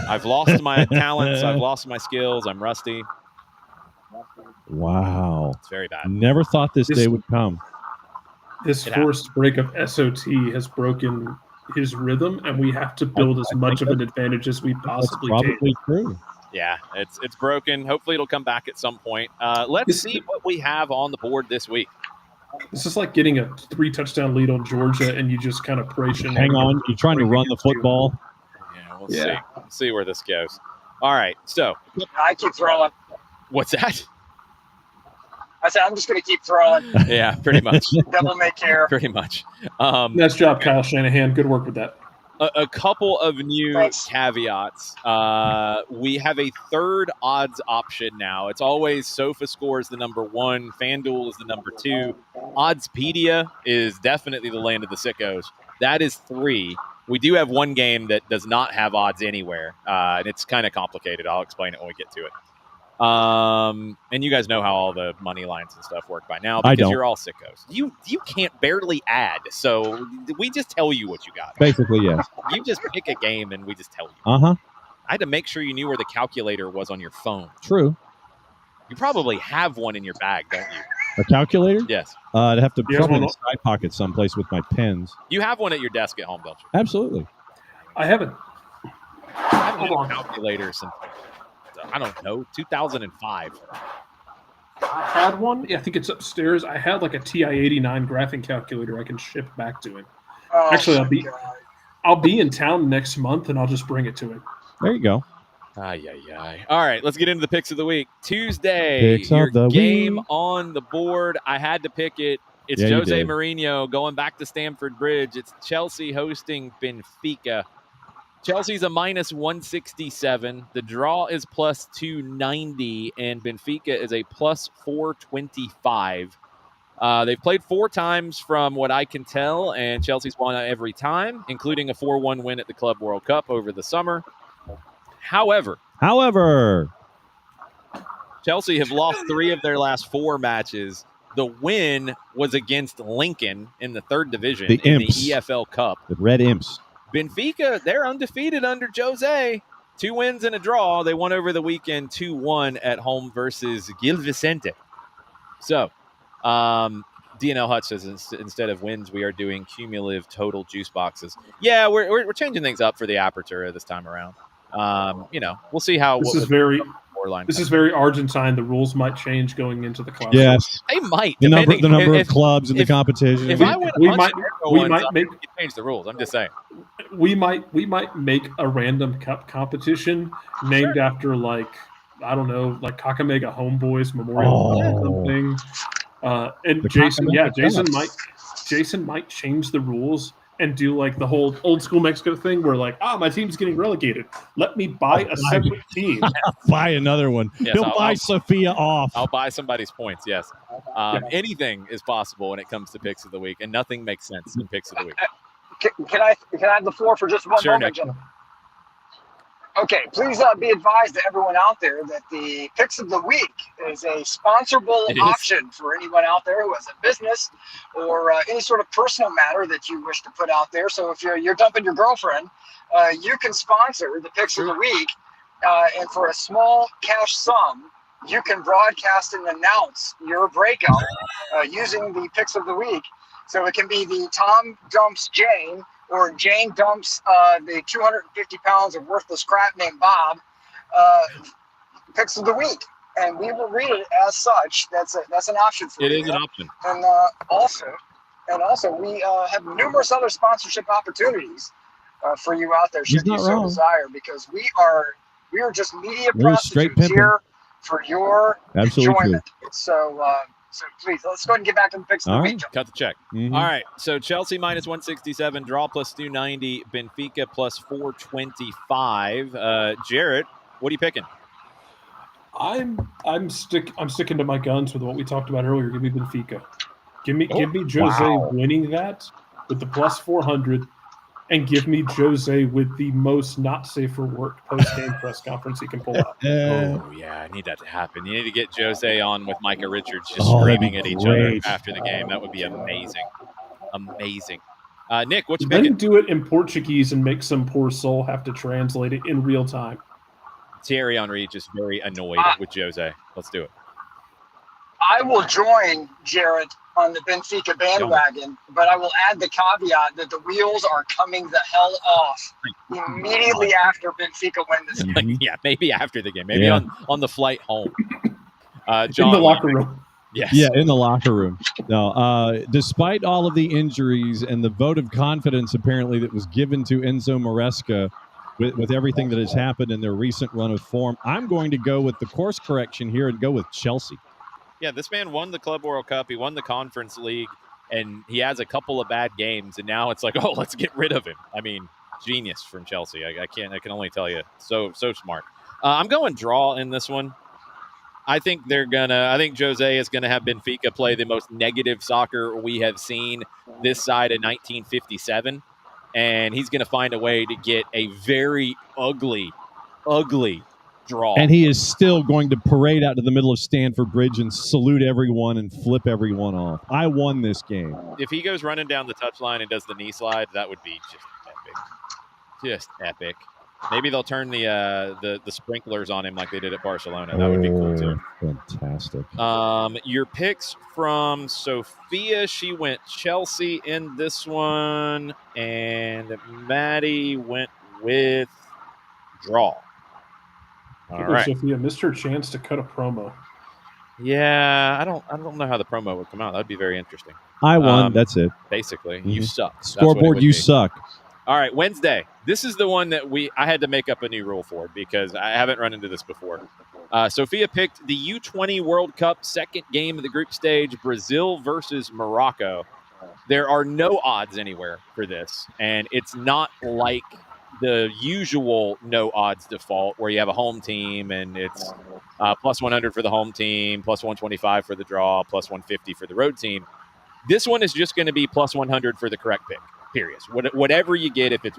I've lost my talents. I've lost my skills. I'm rusty. Wow. It's very bad. Never thought this day would come. This forced break of SOT has broken his rhythm, and we have to build as much of an advantage as we possibly can. Probably true. Yeah, it's broken. Hopefully it'll come back at some point. Let's see what we have on the board this week. This is like getting a 3-touchdown lead on Georgia, and you just kind of pray. Hang on. You're trying to run the football. Yeah, we'll see. We'll see where this goes. All right, so. I keep throwing. What's that? I said I'm just going to keep throwing. Yeah, pretty much. Devil may care. Pretty much. Nice job, Kyle Shanahan. Good work with that. A couple of new caveats. We have a third odds option now. It's always SofaScore is the number 1, FanDuel is the number 2. Oddspedia is definitely the land of the sickos. That is 3. We do have one game that does not have odds anywhere, and it's kind of complicated. I'll explain it when we get to it. And you guys know how all the money lines and stuff work by now because you're all sickos. You can't barely add, so we just tell you what you got. Basically, yes. You just pick a game and we just tell you. Uh-huh. I had to make sure you knew where the calculator was on your phone. True. You probably have one in your bag, don't you? A calculator? Yes. I'd have to probably in a side pocket someplace with my pens. You have one at your desk at home, don't you? Absolutely. I haven't. I haven't had a calculator since, I don't know, 2005. I had one. Yeah, I think it's upstairs. I had like a TI-89 graphing calculator I can ship back to him. Oh, actually, I'll be in town next month, and I'll just bring it to him. There you go. All right, let's get into the picks of the week. Tuesday, your game on the board. I had to pick it. It's Jose Mourinho going back to Stamford Bridge. It's Chelsea hosting Benfica. Chelsea's a minus 167. The draw is plus 290, and Benfica is a plus 425. They've played 4 times from what I can tell, and Chelsea's won every time, including a 4-1 win at the Club World Cup over the summer. However, Chelsea have lost 3 of their last 4 matches. The win was against Lincoln in the 3rd division in the EFL Cup. The Red Imps. Benfica, they're undefeated under Jose. 2 wins and a draw. They won over the weekend 2-1 at home versus Gil Vicente. So, DNL Hutch says instead of wins, we are doing cumulative total juice boxes. Yeah, we're changing things up for the Apertura this time around. We'll see how this is very Argentine. The rules might change going into the class. Yes, they might. The number of clubs in the competition. If I went, we might change the rules. I'm just saying. We might make a random cup competition named after like Kakamega Homeboys Memorial or something. And Jason might change the rules and do like the whole old school Mexico thing where like, my team's getting relegated. Let me buy a separate team. Buy another one. Yes, He'll buy Sophia off. I'll buy somebody's points, yes. Anything is possible when it comes to picks of the week, and nothing makes sense in picks of the week. Can I have the floor for just one moment, gentlemen? Okay, please be advised to everyone out there that the Picks of the Week is a sponsorable option for anyone out there who has a business or any sort of personal matter that you wish to put out there. So if you're dumping your girlfriend, you can sponsor the Picks of the Week And for a small cash sum, you can broadcast and announce your breakout using the picks of the week. So it can be the Tom dumps Jane, or Jane dumps the 250 pounds of worthless crap named Bob. Picks of the week, and we will read it as such. That's an option for you. It is an option. And also, we have numerous other sponsorship opportunities for you out there, should you so desire, because we are just media prostitutes here for your enjoyment. So please, let's go ahead and get back to the picks of the week. Cut the check. Mm-hmm. All right. So Chelsea minus 167, draw plus 290, Benfica plus 425. Jarrett, what are you picking? I'm sticking to my guns with what we talked about earlier. Give me Benfica. Give me Jose winning that with the plus 400, and give me Jose with the most not safe for work post-game press conference he can pull out. Oh, yeah, I need that to happen. You need to get Jose on with Micah Richards just screaming at each other after the game. That would be amazing. Amazing. Nick, what you picking? Let him do it in Portuguese and make some poor soul have to translate it in real time. Thierry Henry just very annoyed with Jose. Let's do it. I will join Jarrett on the Benfica bandwagon, but I will add the caveat that the wheels are coming the hell off immediately after Benfica win this game. Yeah, maybe after the game. Maybe on the flight home. John, in the locker room. Yes. Yeah, in the locker room. No, despite all of the injuries and the vote of confidence apparently that was given to Enzo Maresca with everything that has happened in their recent run of form, I'm going to go with the course correction here and go with Chelsea. Yeah, this man won the Club World Cup. He won the Conference League, and he has a couple of bad games, and now it's like, oh, let's get rid of him. I mean, genius from Chelsea. I can only tell you, so smart. I'm going draw in this one. I think Jose is gonna have Benfica play the most negative soccer we have seen this side of 1957, and he's gonna find a way to get a very ugly draw. And he is still going to parade out to the middle of Stamford Bridge and salute everyone and flip everyone off. I won this game. If he goes running down the touchline and does the knee slide, that would be just epic. Just epic. Maybe they'll turn the sprinklers on him like they did at Barcelona. That would be cool too. Fantastic. Your picks from Sophia. She went Chelsea in this one, and Maddie went with draw. All right. Sophia missed her chance to cut a promo. Yeah, I don't know how the promo would come out. That'd be very interesting. I won. That's it. Basically, you suck. Scoreboard, you suck. All right, Wednesday. This is the one that I had to make up a new rule for because I haven't run into this before. Sophia picked the U20 World Cup second game of the group stage, Brazil versus Morocco. There are no odds anywhere for this, and it's not like the usual no odds default where you have a home team and it's plus 100 for the home team, plus 125 for the draw, plus 150 for the road team. This one is just going to be plus 100 for the correct pick, period. Whatever you get, if it's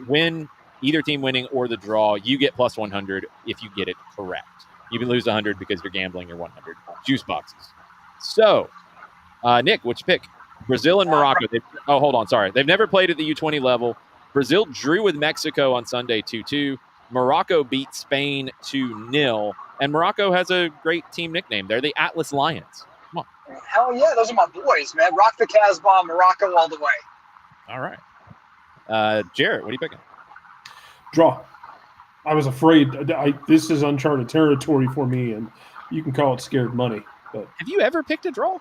either team winning or the draw, you get plus 100 if you get it correct. You can lose 100 because you're gambling your 100 juice boxes. So, Nick, what's your pick? Brazil and Morocco. Hold on. Sorry. They've never played at the U20 level. Brazil drew with Mexico on Sunday 2-2. Morocco beat Spain 2-0. And Morocco has a great team nickname. They're the Atlas Lions. Come on. Hell yeah, those are my boys, man. Rock the Casbah, Morocco all the way. All right. Jarrett, what are you picking? Draw. I was afraid. This is uncharted territory for me, and you can call it scared money. But have you ever picked a draw?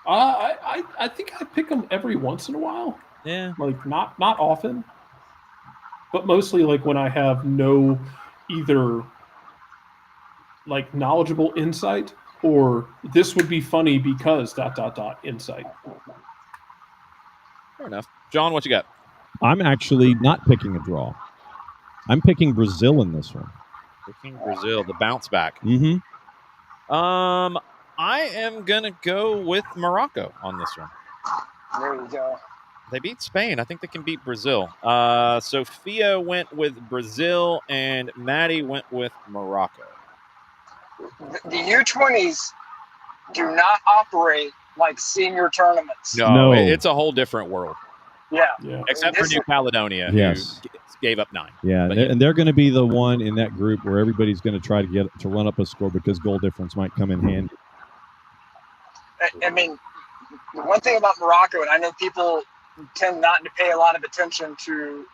I think I pick them every once in a while. Yeah. Like not often, but mostly like when I have no either like knowledgeable insight or this would be funny because ... insight. Fair enough. John, what you got? I'm actually not picking a draw. I'm picking Brazil in this one. Picking Brazil, the bounce back. Mm-hmm. I am going to go with Morocco on this one. There you go. They beat Spain. I think they can beat Brazil. Sophia went with Brazil, and Maddie went with Morocco. The U20s do not operate like senior tournaments. No, it's a whole different world. Yeah. Except for New Caledonia, yes, who gave up 9. Yeah, But and they're going to be the one in that group where everybody's going to try to run up a score because goal difference might come in handy. I mean, the one thing about Morocco, and I know people tend not to pay a lot of attention to,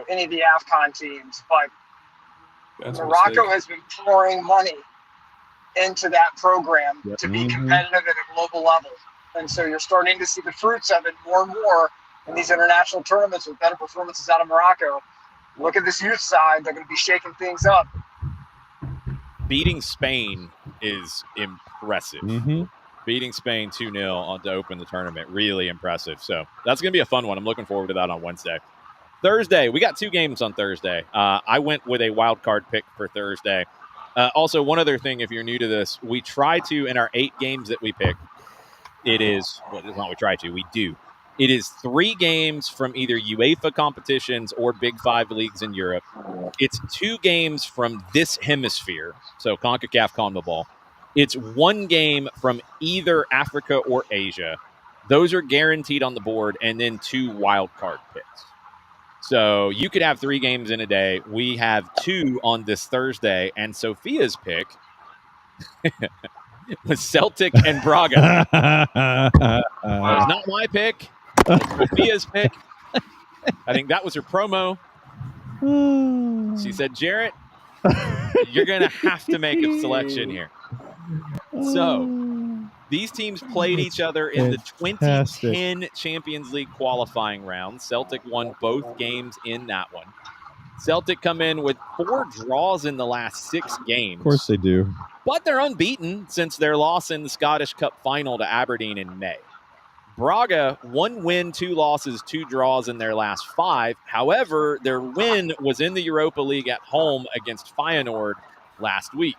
any of the AFCON teams, but That's Morocco has been pouring money into that program to be competitive at a global level. And so you're starting to see the fruits of it more and more in these international tournaments with better performances out of Morocco. Look at this youth side. They're going to be shaking things up. beating Spain is impressive. Beating Spain 2-0 to open the tournament, really impressive. So that's going to be a fun one. I'm looking forward to that on Wednesday. Thursday, we got 2 games on Thursday. I went with a wild card pick for Thursday. Also, one other thing, if you're new to this, we try to, in our 8 games that we pick, it is It is 3 games from either UEFA competitions or Big 5 leagues in Europe. It's 2 games from this hemisphere, so CONCACAF, CONMEBOL. It's 1 game from either Africa or Asia. Those are guaranteed on the board, and then 2 wild card picks. So you could have 3 games in a day. We have 2 on this Thursday, and Sophia's pick was Celtic and Braga. That was not my pick. It's Sophia's pick. I think that was her promo. She said, Jarrett, you're going to have to make a selection here. So these teams played each other in the 2010 Champions League qualifying round. Celtic won both games in that one. Celtic come in with 4 draws in the last 6 games. Of course they do. But they're unbeaten since their loss in the Scottish Cup final to Aberdeen in May. Braga, 1 win, 2 losses, 2 draws in their last 5. However, their win was in the Europa League at home against Feyenoord last week.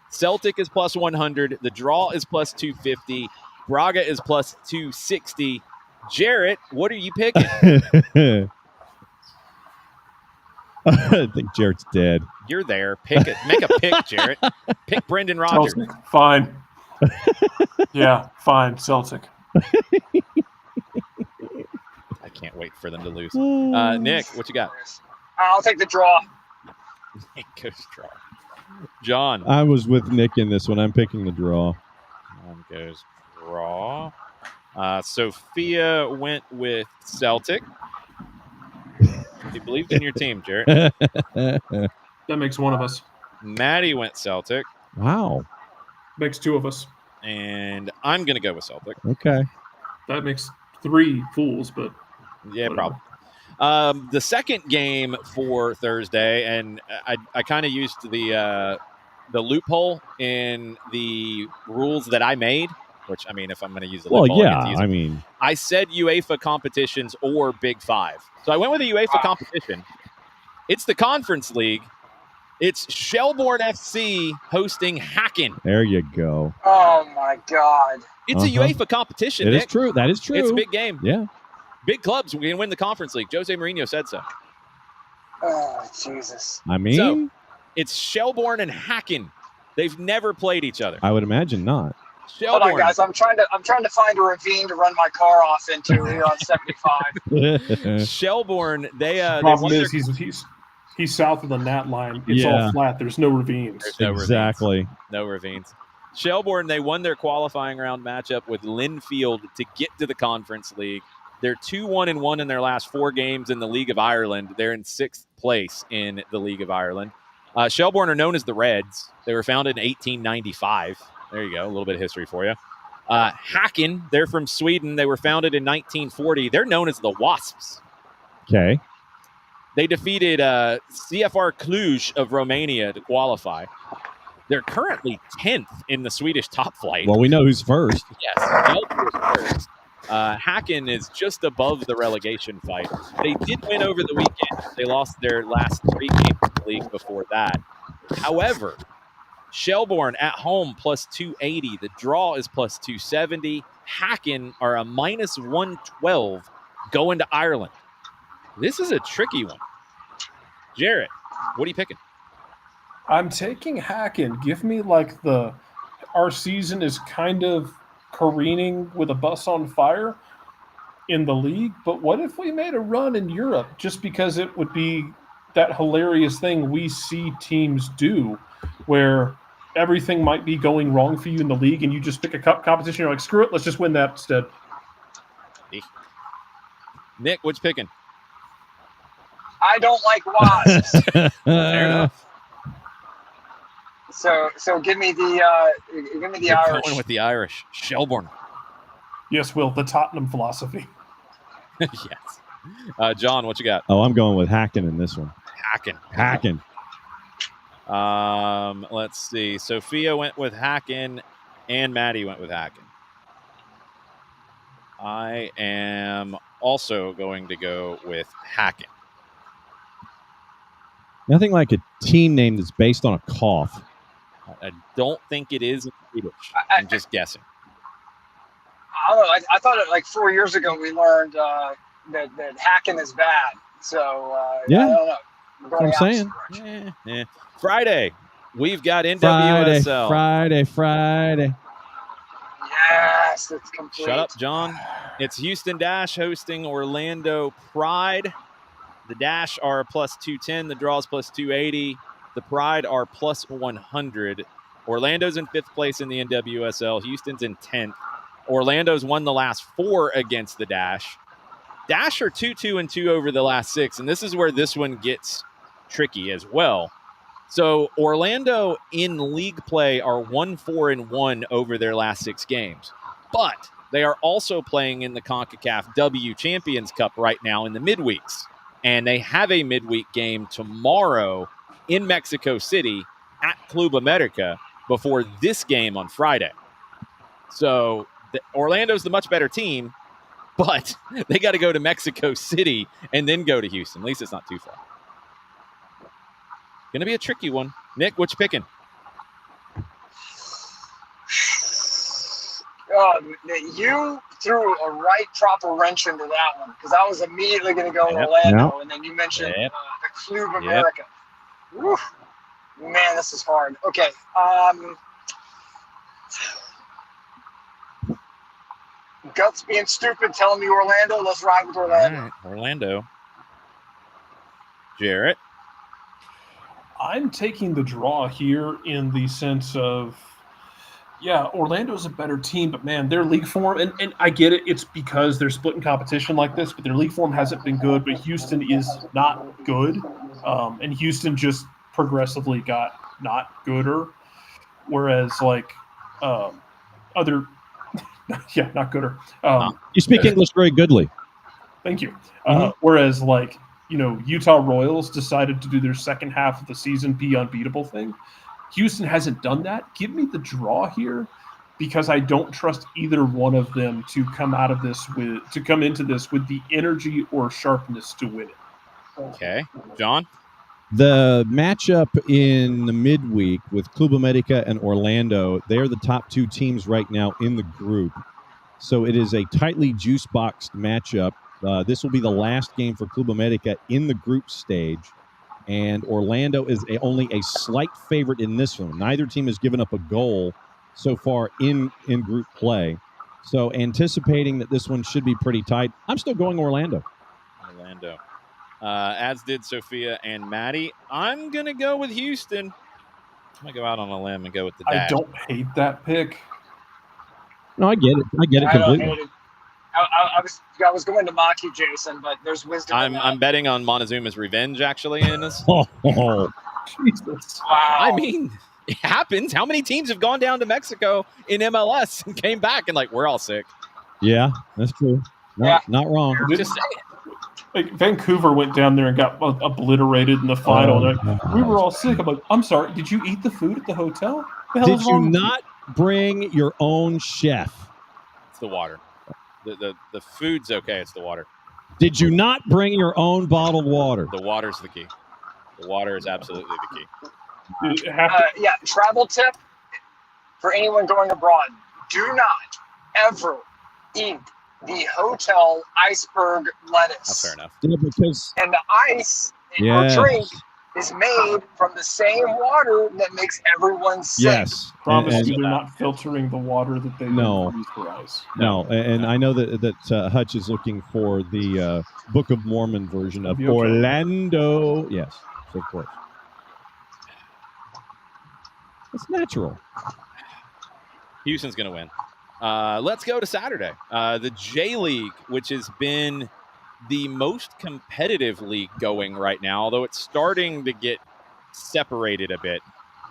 Celtic is plus 100. The draw is plus 250. Braga is plus 260. Jarrett, what are you picking? I think Jarrett's dead. You're there. Pick it. Make a pick, Jarrett. Pick Brendan Rodgers. Celtic. Fine. Yeah, fine. Celtic. I can't wait for them to lose. Nick, what you got? I'll take the draw. Nick goes draw. John. I was with Nick in this one. I'm picking the draw. John goes draw. Sophia went with Celtic. You believed in your team, Jarrett. That makes one of us. Maddie went Celtic. Wow. Makes 2 of us. And I'm going to go with Celtic. Okay. That makes 3 fools, but yeah, whatever. probably. The second game for Thursday, and I kind of used the loophole in the rules that I made, which, I mean, if I'm going to use the loophole, I said UEFA competitions or Big 5. So I went with the UEFA competition. It's the Conference League. It's Shelbourne FC hosting Häcken. There you go. Oh, my God. It's a UEFA competition, Nick. It is true. That is true. It's a big game. Yeah. Big clubs can win the Conference League. Jose Mourinho said so. Oh, Jesus. I mean, so, it's Shelbourne and Häcken. They've never played each other. I would imagine not. Hold on, guys. I'm trying to find a ravine to run my car off into here on 75. Shelbourne, they problem is he's south of the gnat line. It's all flat. There's no ravines. Exactly. No ravines. Shelbourne, they won their qualifying round matchup with Linfield to get to the Conference League. They're 2-1-1 in their last 4 games in the League of Ireland. They're in 6th place in the League of Ireland. Shelbourne are known as the Reds. They were founded in 1895. There you go, a little bit of history for you. Häcken, they're from Sweden. They were founded in 1940. They're known as the Wasps. Okay. They defeated CFR Cluj of Romania to qualify. They're currently 10th in the Swedish top flight. Well, we know who's first. Yes, Shelbourne is first. Häcken is just above the relegation fight. They did win over the weekend. They lost their last 3 games in the league before that. However, Shelbourne at home plus 280. The draw is plus 270. Häcken are a minus 112 going to Ireland. This is a tricky one. Jarrett, what are you picking? I'm taking Häcken. Give me our season is kind of careening with a bus on fire. in the league, but what if we made a run in Europe just because it would be that hilarious thing we see teams do where everything might be going wrong for you in the league and you just pick a cup competition, you're like, screw it, let's just win that instead. Nick, what's picking? I don't like wasps. Fair enough. So give me the You're Irish. going with the Irish. Shelbourne. Yes, Will, the Tottenham philosophy. Yes. John, what you got? Oh, I'm going with Hacken in this one. Hacken. Hacken. Let's see. Sophia went with Hacken, and Maddie went with Hacken. I am also going to go with Hacken. Nothing like a team name that's based on a cough. I don't think it is in Swedish. I'm just guessing. I don't know. I thought it like 4 years ago we learned that hacking is bad. So Yeah. I don't know. That's what I'm saying. Yeah. Friday, we've got NWSL. Friday. Yes, it's complete. Shut up, John. It's Houston Dash hosting Orlando Pride. The Dash are plus 210. The Draws plus 280. The Pride are plus 100. Orlando's in 5th place in the NWSL. Houston's in 10th. Orlando's won the last 4 against the Dash. Dash are 2-2-2 over the last 6, and this is where this one gets tricky as well. So Orlando in league play are 1-4-1 over their last 6 games, but they are also playing in the CONCACAF W Champions Cup right now in the midweeks, and they have a midweek game tomorrow in Mexico City at Club America before this game on Friday. So Orlando's the much better team, but they got to go to Mexico City and then go to Houston. At least it's not too far. Going to be a tricky one. Nick, what you picking? You threw a right proper wrench into that one because I was immediately going to go Orlando, and then you mentioned the Club America. Woo. Man, this is hard. Okay. Guts being stupid, telling me Orlando. Let's ride with Orlando. All right, Orlando. Jarrett. I'm taking the draw here in the sense of, Orlando's a better team, but man, their league form, and I get it, it's because they're splitting competition like this, but their league form hasn't been good, but Houston is not good, and Houston just progressively got not gooder, whereas like other, not gooder. You speak English very goodly. Thank you. Whereas like, Utah Royals decided to do their second half of the season be unbeatable thing. Houston hasn't done that. Give me the draw here because I don't trust either one of them to come into this with the energy or sharpness to win it. Okay. John? The matchup in the midweek with Club America and Orlando, they're the top 2 teams right now in the group. So it is a tightly juice-boxed matchup. This will be the last game for Club America in the group stage, and Orlando is only a slight favorite in this one. Neither team has given up a goal so far in group play. So anticipating that this one should be pretty tight, I'm still going Orlando. As did Sophia and Maddie. I'm going to go with Houston. I'm going to go out on a limb and go with the Dash. I don't hate that pick. No, I get it. I get it completely. Don't hate it. I was going to mock you, Jason, but there's wisdom. I'm betting on Montezuma's revenge, actually, in this. Jesus. Wow. I mean, it happens. How many teams have gone down to Mexico in MLS and came back and like, we're all sick? Yeah, that's true. Not wrong. Just saying. Like Vancouver went down there and got obliterated in the final. We were all sick. I'm like, I'm sorry. Did you eat the food at the hotel? Did you not bring your own chef? It's the water. The food's okay. It's the water. Did you not bring your own bottled water? The water's the key. The water is absolutely the key. Travel tip for anyone going abroad: do not ever eat the hotel iceberg lettuce. That's fair enough. Yeah, because and the ice in your drink is made from the same water that makes everyone sick. Yes. Promise you, they're not filtering the water that they No. use for ice. No, and I know that Hutch is looking for the Book of Mormon version of Okay. Orlando. Yes, so of course. It's natural. Houston's going to win. Let's go to Saturday. The J League, which has been the most competitive league going right now, although it's starting to get separated a bit.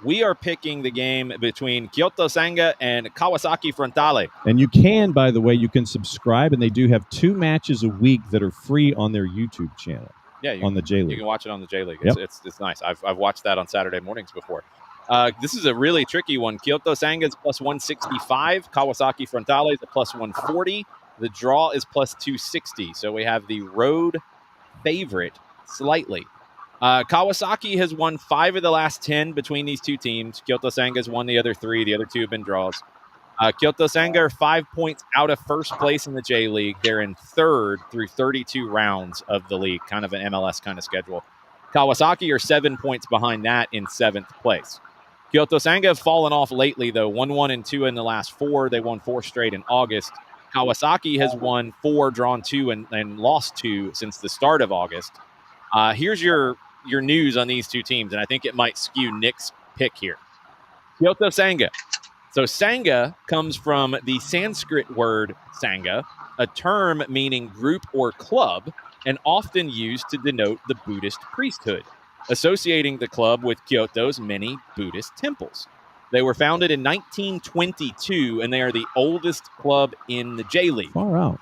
We are picking the game between Kyoto Sanga and Kawasaki Frontale. And you can, by the way, you can subscribe, and they do have 2 matches a week that are free on their YouTube channel. Yeah, on the J League. You can watch it on the J League. Yep. It's nice. I've watched that on Saturday mornings before. This is a really tricky one. Kyoto Sanga is plus 165. Kawasaki Frontale is a plus 140. The draw is plus 260. So we have the road favorite slightly. Kawasaki has won 5 of the last 10 between these two teams. Kyoto Sanga has won the other 3. The other 2 have been draws. Kyoto Sanga are 5 points out of first place in the J League. They're in 3rd through 32 rounds of the league, kind of an MLS kind of schedule. Kawasaki are 7 points behind that in 7th place. Kyoto Sanga have fallen off lately, though. 1-1-2 in the last 4. They won 4 straight in August. Kawasaki has won 4, drawn 2, and lost 2 since the start of August. Here's your news on these two teams, and I think it might skew Nick's pick here. Kyoto Sanga. So Sanga comes from the Sanskrit word Sangha, a term meaning group or club, and often used to denote the Buddhist priesthood, associating the club with Kyoto's many Buddhist temples. They were founded in 1922, and they are the oldest club in the J League. Far out.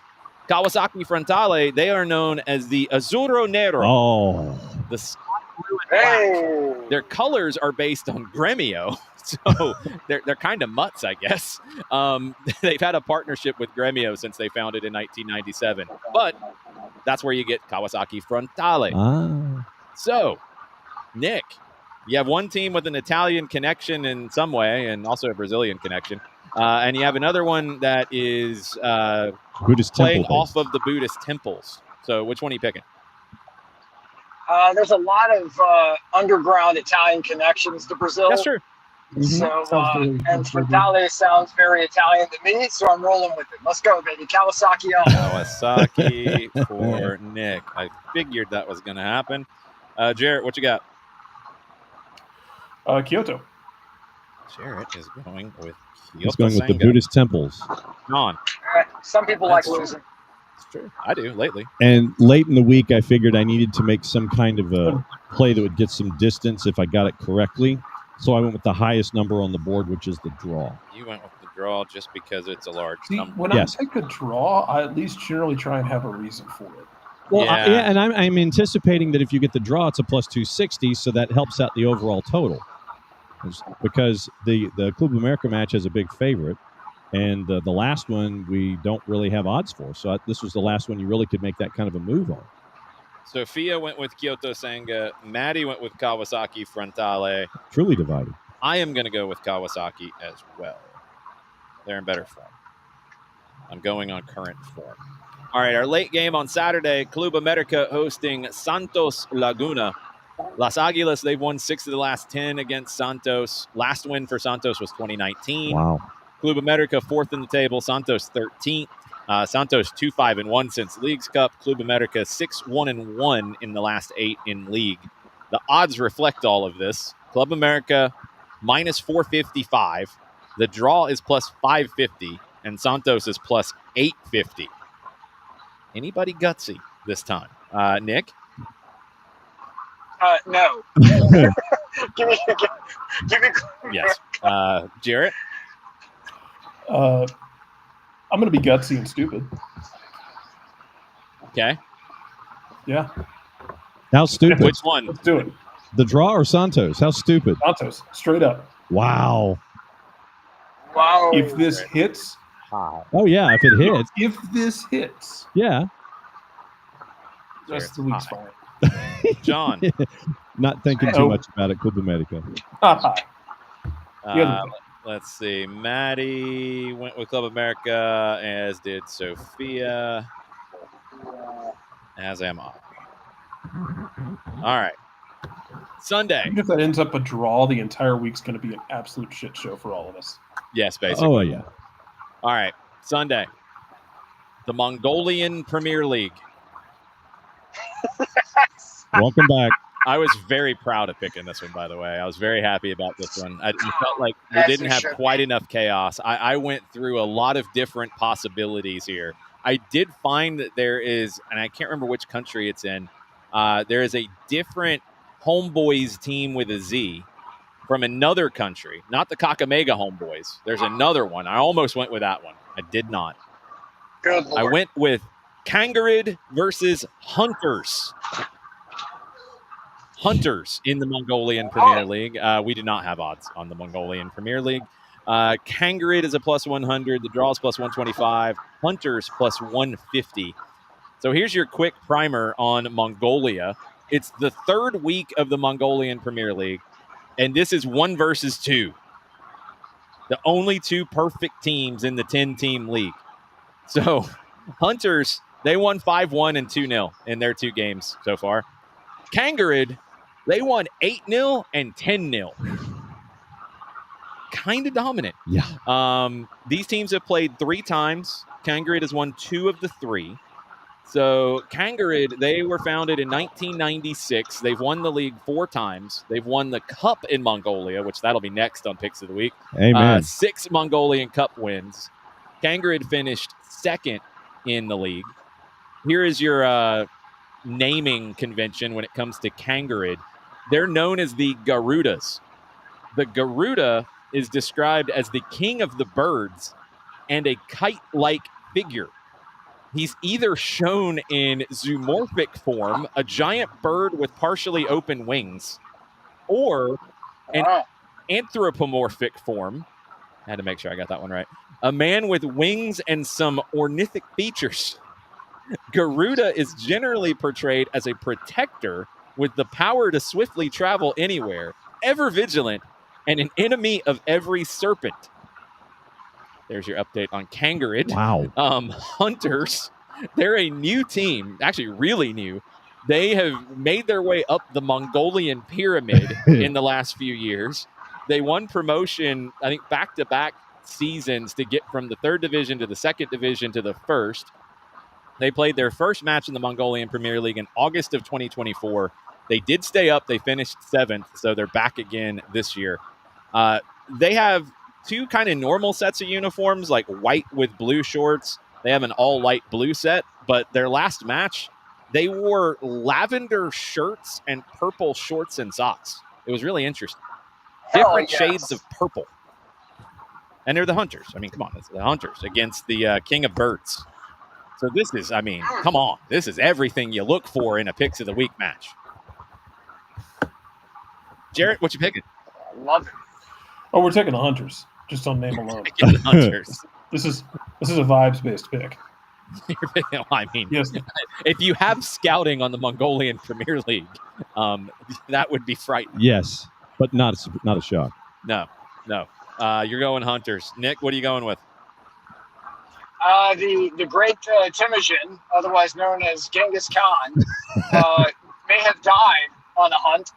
Kawasaki Frontale, they are known as the Azzurro Nero. Oh. The sky blue and black. Their colors are based on Gremio, so they're kind of mutts, I guess. They've had a partnership with Gremio since they founded in 1997, but that's where you get Kawasaki Frontale. Ah. So, Nick, you have one team with an Italian connection in some way and also a Brazilian connection. And you have another one that is Buddhist playing temple off of the Buddhist temples. So which one are you picking? There's a lot of underground Italian connections to Brazil. That's true. So, and Frontale sounds very Italian to me, so I'm rolling with it. Let's go, baby. Kawasaki on. Kawasaki for Nick. I figured that was going to happen. Jarrett, what you got? Kyoto. Jarrett is going with Kyoto. He's going with the Buddhist temples. On. Some people like losing. It's true. I do lately. And late in the week, I figured I needed to make some kind of a play that would get some distance if I got it correctly. So I went with the highest number on the board, which is the draw. You went with the draw just because it's a large See, number. when I take a draw, I at least generally try and have a reason for it. Well, and I'm anticipating that if you get the draw, it's a plus 260, so that helps out the overall total. Because the Club America match has a big favorite, and the last one we don't really have odds for. So this was the last one you really could make that kind of a move on. Sophia went with Kyoto Sanga. Maddie went with Kawasaki Frontale. Truly divided. I am going to go with Kawasaki as well. They're in better form. I'm going on current form. All right, our late game on Saturday, Club America hosting Santos Laguna. Las Águilas, they've won 6 of the last 10 against Santos. Last win for Santos was 2019. Wow. Club America, 4th in the table. Santos, 13th. Santos, 2-5-1 since League's Cup. Club America, 6-1-1 in the last 8 in League. The odds reflect all of this. Club America, minus 455. The draw is plus 550. And Santos is plus 850. Anybody gutsy this time? Nick? No. give me. Yes. Jarrett? I'm going to be gutsy and stupid. Okay. Yeah. How stupid? Which one? Let's do it. The draw or Santos? How stupid? Santos, straight up. Wow. Wow. If this hits. Oh, yeah, if it hits. If this hits. Yeah. The rest of the week's fine. John. Not thinking too much about it. Club America. Let's see. Maddie went with Club America, as did Sophia, as am I. All right. Sunday. Even if that ends up a draw, the entire week's going to be an absolute shit show for all of us. Yes, basically. Oh, yeah. All right, Sunday. The Mongolian Premier League. Welcome back. I was very proud of picking this one, by the way. I was very happy about this one. I felt like we As didn't you have should quite be. enough chaos. I went through a lot of different possibilities here. I did find that there is, and I can't remember which country it's in, there is a different Homeboys team with a Z from another country, not the Kakamega Homeboys. There's another one. I almost went with that one. I did not. Good Lord. I went with Kangarid versus Hunters. Hunters in the Mongolian Premier League. We do not have odds on the Mongolian Premier League. Kangarid is a plus 100. The draw is plus 125. Hunters plus 150. So here's your quick primer on Mongolia. It's the third week of the Mongolian Premier League, and this is 1 versus 2. The only 2 perfect teams in the 10-team league. So Hunters, they won 5-1 and 2-0 in their 2 games so far. Kangarid, they won 8-0 and 10-0. Kind of dominant. Yeah. These teams have played 3 times. Kangarid has won 2 of the 3. So Kangarid, they were founded in 1996. They've won the league 4 times. They've won the cup in Mongolia, which that'll be next on Picks of the Week. Amen. 6 Mongolian Cup wins. Kangarid finished 2nd in the league. Here is your naming convention when it comes to Kangarid. They're known as the Garudas. The Garuda is described as the king of the birds and a kite-like figure. He's either shown in zoomorphic form, a giant bird with partially open wings, or an anthropomorphic form. I had to make sure I got that one right. A man with wings and some ornithic features. Garuda is generally portrayed as a protector with the power to swiftly travel anywhere, ever vigilant, and an enemy of every serpent. There's your update on Kangarid. Wow. Hunters, they're a new team, actually really new. They have made their way up the Mongolian pyramid in the last few years. They won promotion, I think, back-to-back seasons to get from the 3rd division to the 2nd division to the 1st. They played their first match in the Mongolian Premier League in August of 2024. They did stay up. They finished 7th, so they're back again this year. They have 2 kind of normal sets of uniforms, like white with blue shorts. They have an all-white blue set, but their last match, they wore lavender shirts and purple shorts and socks. It was really interesting. Different shades of purple. And they're the Hunters. I mean, come on. It's the Hunters against the King of Birds. So this is, I mean, come on. This is everything you look for in a Picks of the Week match. Jarrett, what you picking? I love it. Oh, we're taking the Hunters, just on name alone. The Hunters. This is a vibes-based pick. You're picking, I mean, Yes. if you have scouting on the Mongolian Premier League, that would be frightening. Yes, but not a shock. No. You're going Hunters. Nick, what are you going with? The great Temujin, otherwise known as Genghis Khan, may have died on the hunt,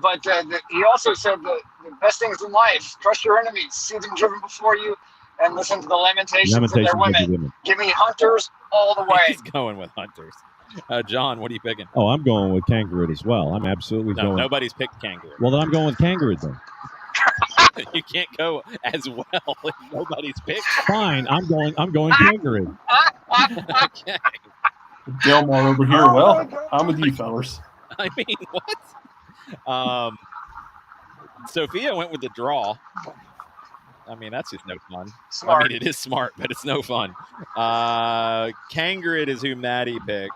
but he also said the best things in life: crush your enemies, see them driven before you, and listen to the lamentations of their women. Give me Hunters all the way. He's going with Hunters. John, what are you picking? Oh, I'm going with Kangarid as well. I'm absolutely going. Nobody's picked Kangaroo. Well, then I'm going with Kangarid then. You can't go as well if nobody's picked. Fine, I'm going Kangarid. Okay. Delmar over here. Well, I'm with you, fellas. I mean, what? Sophia went with the draw. I mean, that's just no fun. Smart. I mean, it is smart, but it's no fun. Kangarid is who Maddie picked.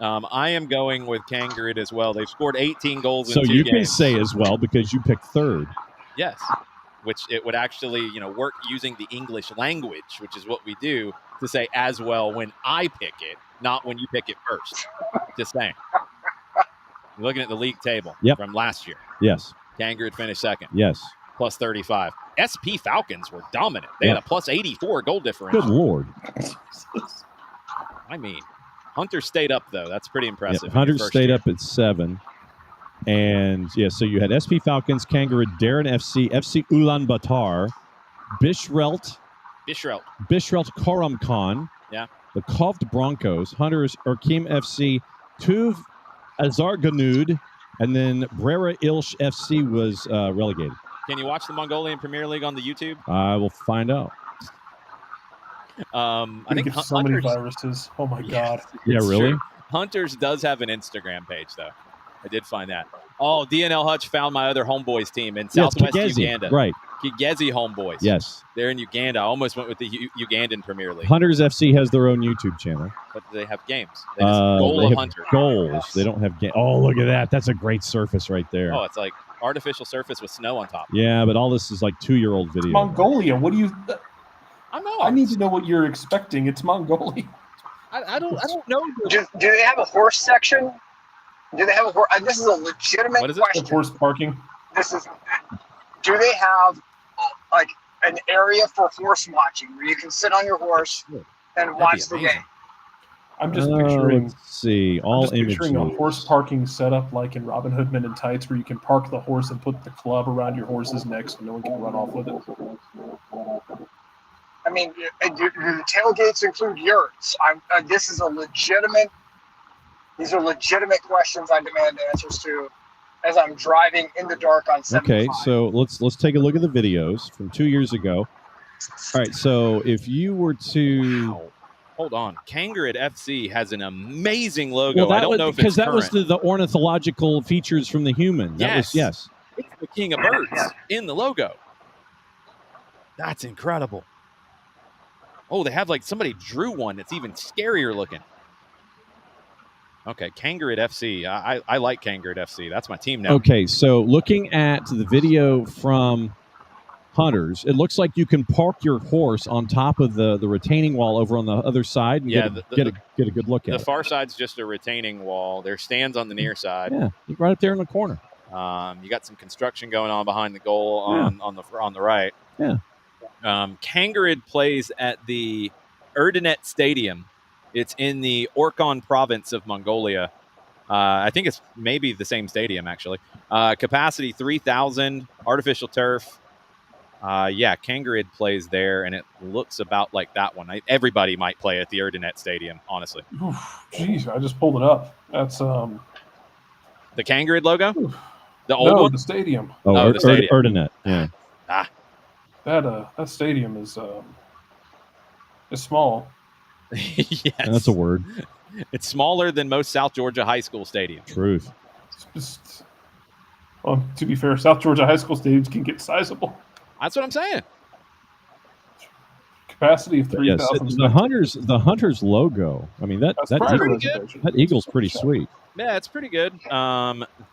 I am going with Kangarid as well. They've scored 18 goals in 2 games. So you can say as well because you picked 3rd. Yes, which it would actually, work using the English language, which is what we do, to say as well when I pick it, not when you pick it first. Just saying. You're looking at the league table from last year. Yes. Kangarid finished 2nd. Yes. Plus 35. SP Falcons were dominant. They had a plus 84 goal differential. Good Lord. I mean, Hunter stayed up, though. That's pretty impressive. Yeah, Hunter stayed up at 7. And yeah, so you had SP Falcons, Kangaroo, Darren FC, FC Ulaanbaatar, Bishrelt Koramkhan, Yeah. the Kovd Broncos, Hunters, Erkim FC, Tuv Azarganud, and then Brera Ilsh FC was relegated. Can you watch the Mongolian Premier League on the YouTube? I will find out. I think get so many Hunters. viruses. Oh my god. Yeah, It's really? true. Hunters does have an Instagram page, though. I did find that. Oh, DNL Hutch found my other homeboys team in southwest Kigezi, Uganda. right? Kigezi homeboys. Yes. They're in Uganda. I almost went with the Ugandan Premier League. Hunters FC has their own YouTube channel. But they have games. They just goal they of have Hunter. goals. They don't have games. Oh, look at that. That's a great surface right there. Oh, it's like artificial surface with snow on top. Yeah, but all this is like 2-year-old video. Mongolia. What do you? I know. I need to know what you're expecting. It's Mongolia. I don't know. Do they have a horse section? Do they have a horse? This is a legitimate What is it? question. Horse parking. This is. Do they have like an area for horse watching where you can sit on your horse and watch the game? I'm just picturing. Let's see. All images. Picturing a horse parking setup like in Robin Hood Men in Tights, where you can park the horse and put the club around your horse's neck so no one can run off with it. I mean, do the tailgates include yurts? This is a legitimate. These are legitimate questions I demand answers to as I'm driving in the dark on 75. Okay, so let's take a look at the videos from 2 years ago. All right, so if you were to Wow. Hold on, Kangaroo FC has an amazing logo. I don't know if because it's that was current. the ornithological features from the human. That was, yes. It's the king of birds in the logo. That's incredible. Oh, they have like somebody drew one that's even scarier looking. Okay, Kangaroo FC. I like Kangaroo FC. That's my team now. Okay, so looking at the video from Hunters, it looks like you can park your horse on top of the retaining wall over on the other side and Yeah, get a good look at The it. far side's just a retaining wall. There's stands on the near side. Yeah, right up there in the corner. You got some construction going on behind the goal on the right. Yeah. Kangaroo plays at the Erdenet Stadium. It's in the Orkhon province of Mongolia. I think it's maybe the same stadium, actually. Capacity 3,000, artificial turf. Kangaroo plays there, and it looks about like that one. Everybody might play at the Erdenet Stadium, honestly. Jeez, I just pulled it up. That's The Kangaroo logo? The old one? the stadium. Oh, the stadium. Erdenet. Yeah. That stadium is small. Yes. That's a word. It's smaller than most South Georgia high school stadiums. Truth. Well, to be fair, South Georgia high school stadiums can get sizable. That's what I'm saying. Capacity of Yes, 3,000. the Hunters logo. I mean that eagle's pretty sweet. Yeah, it's pretty good.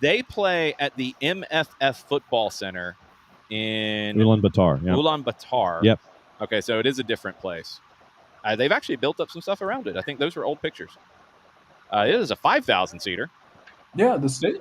They play at the MFF Football Center in Ulaanbaatar. Yeah. Ulaanbaatar. Yep. Okay, so it is a different place. They've actually built up some stuff around it. I think those were old pictures. It is a 5,000 seater. Yeah,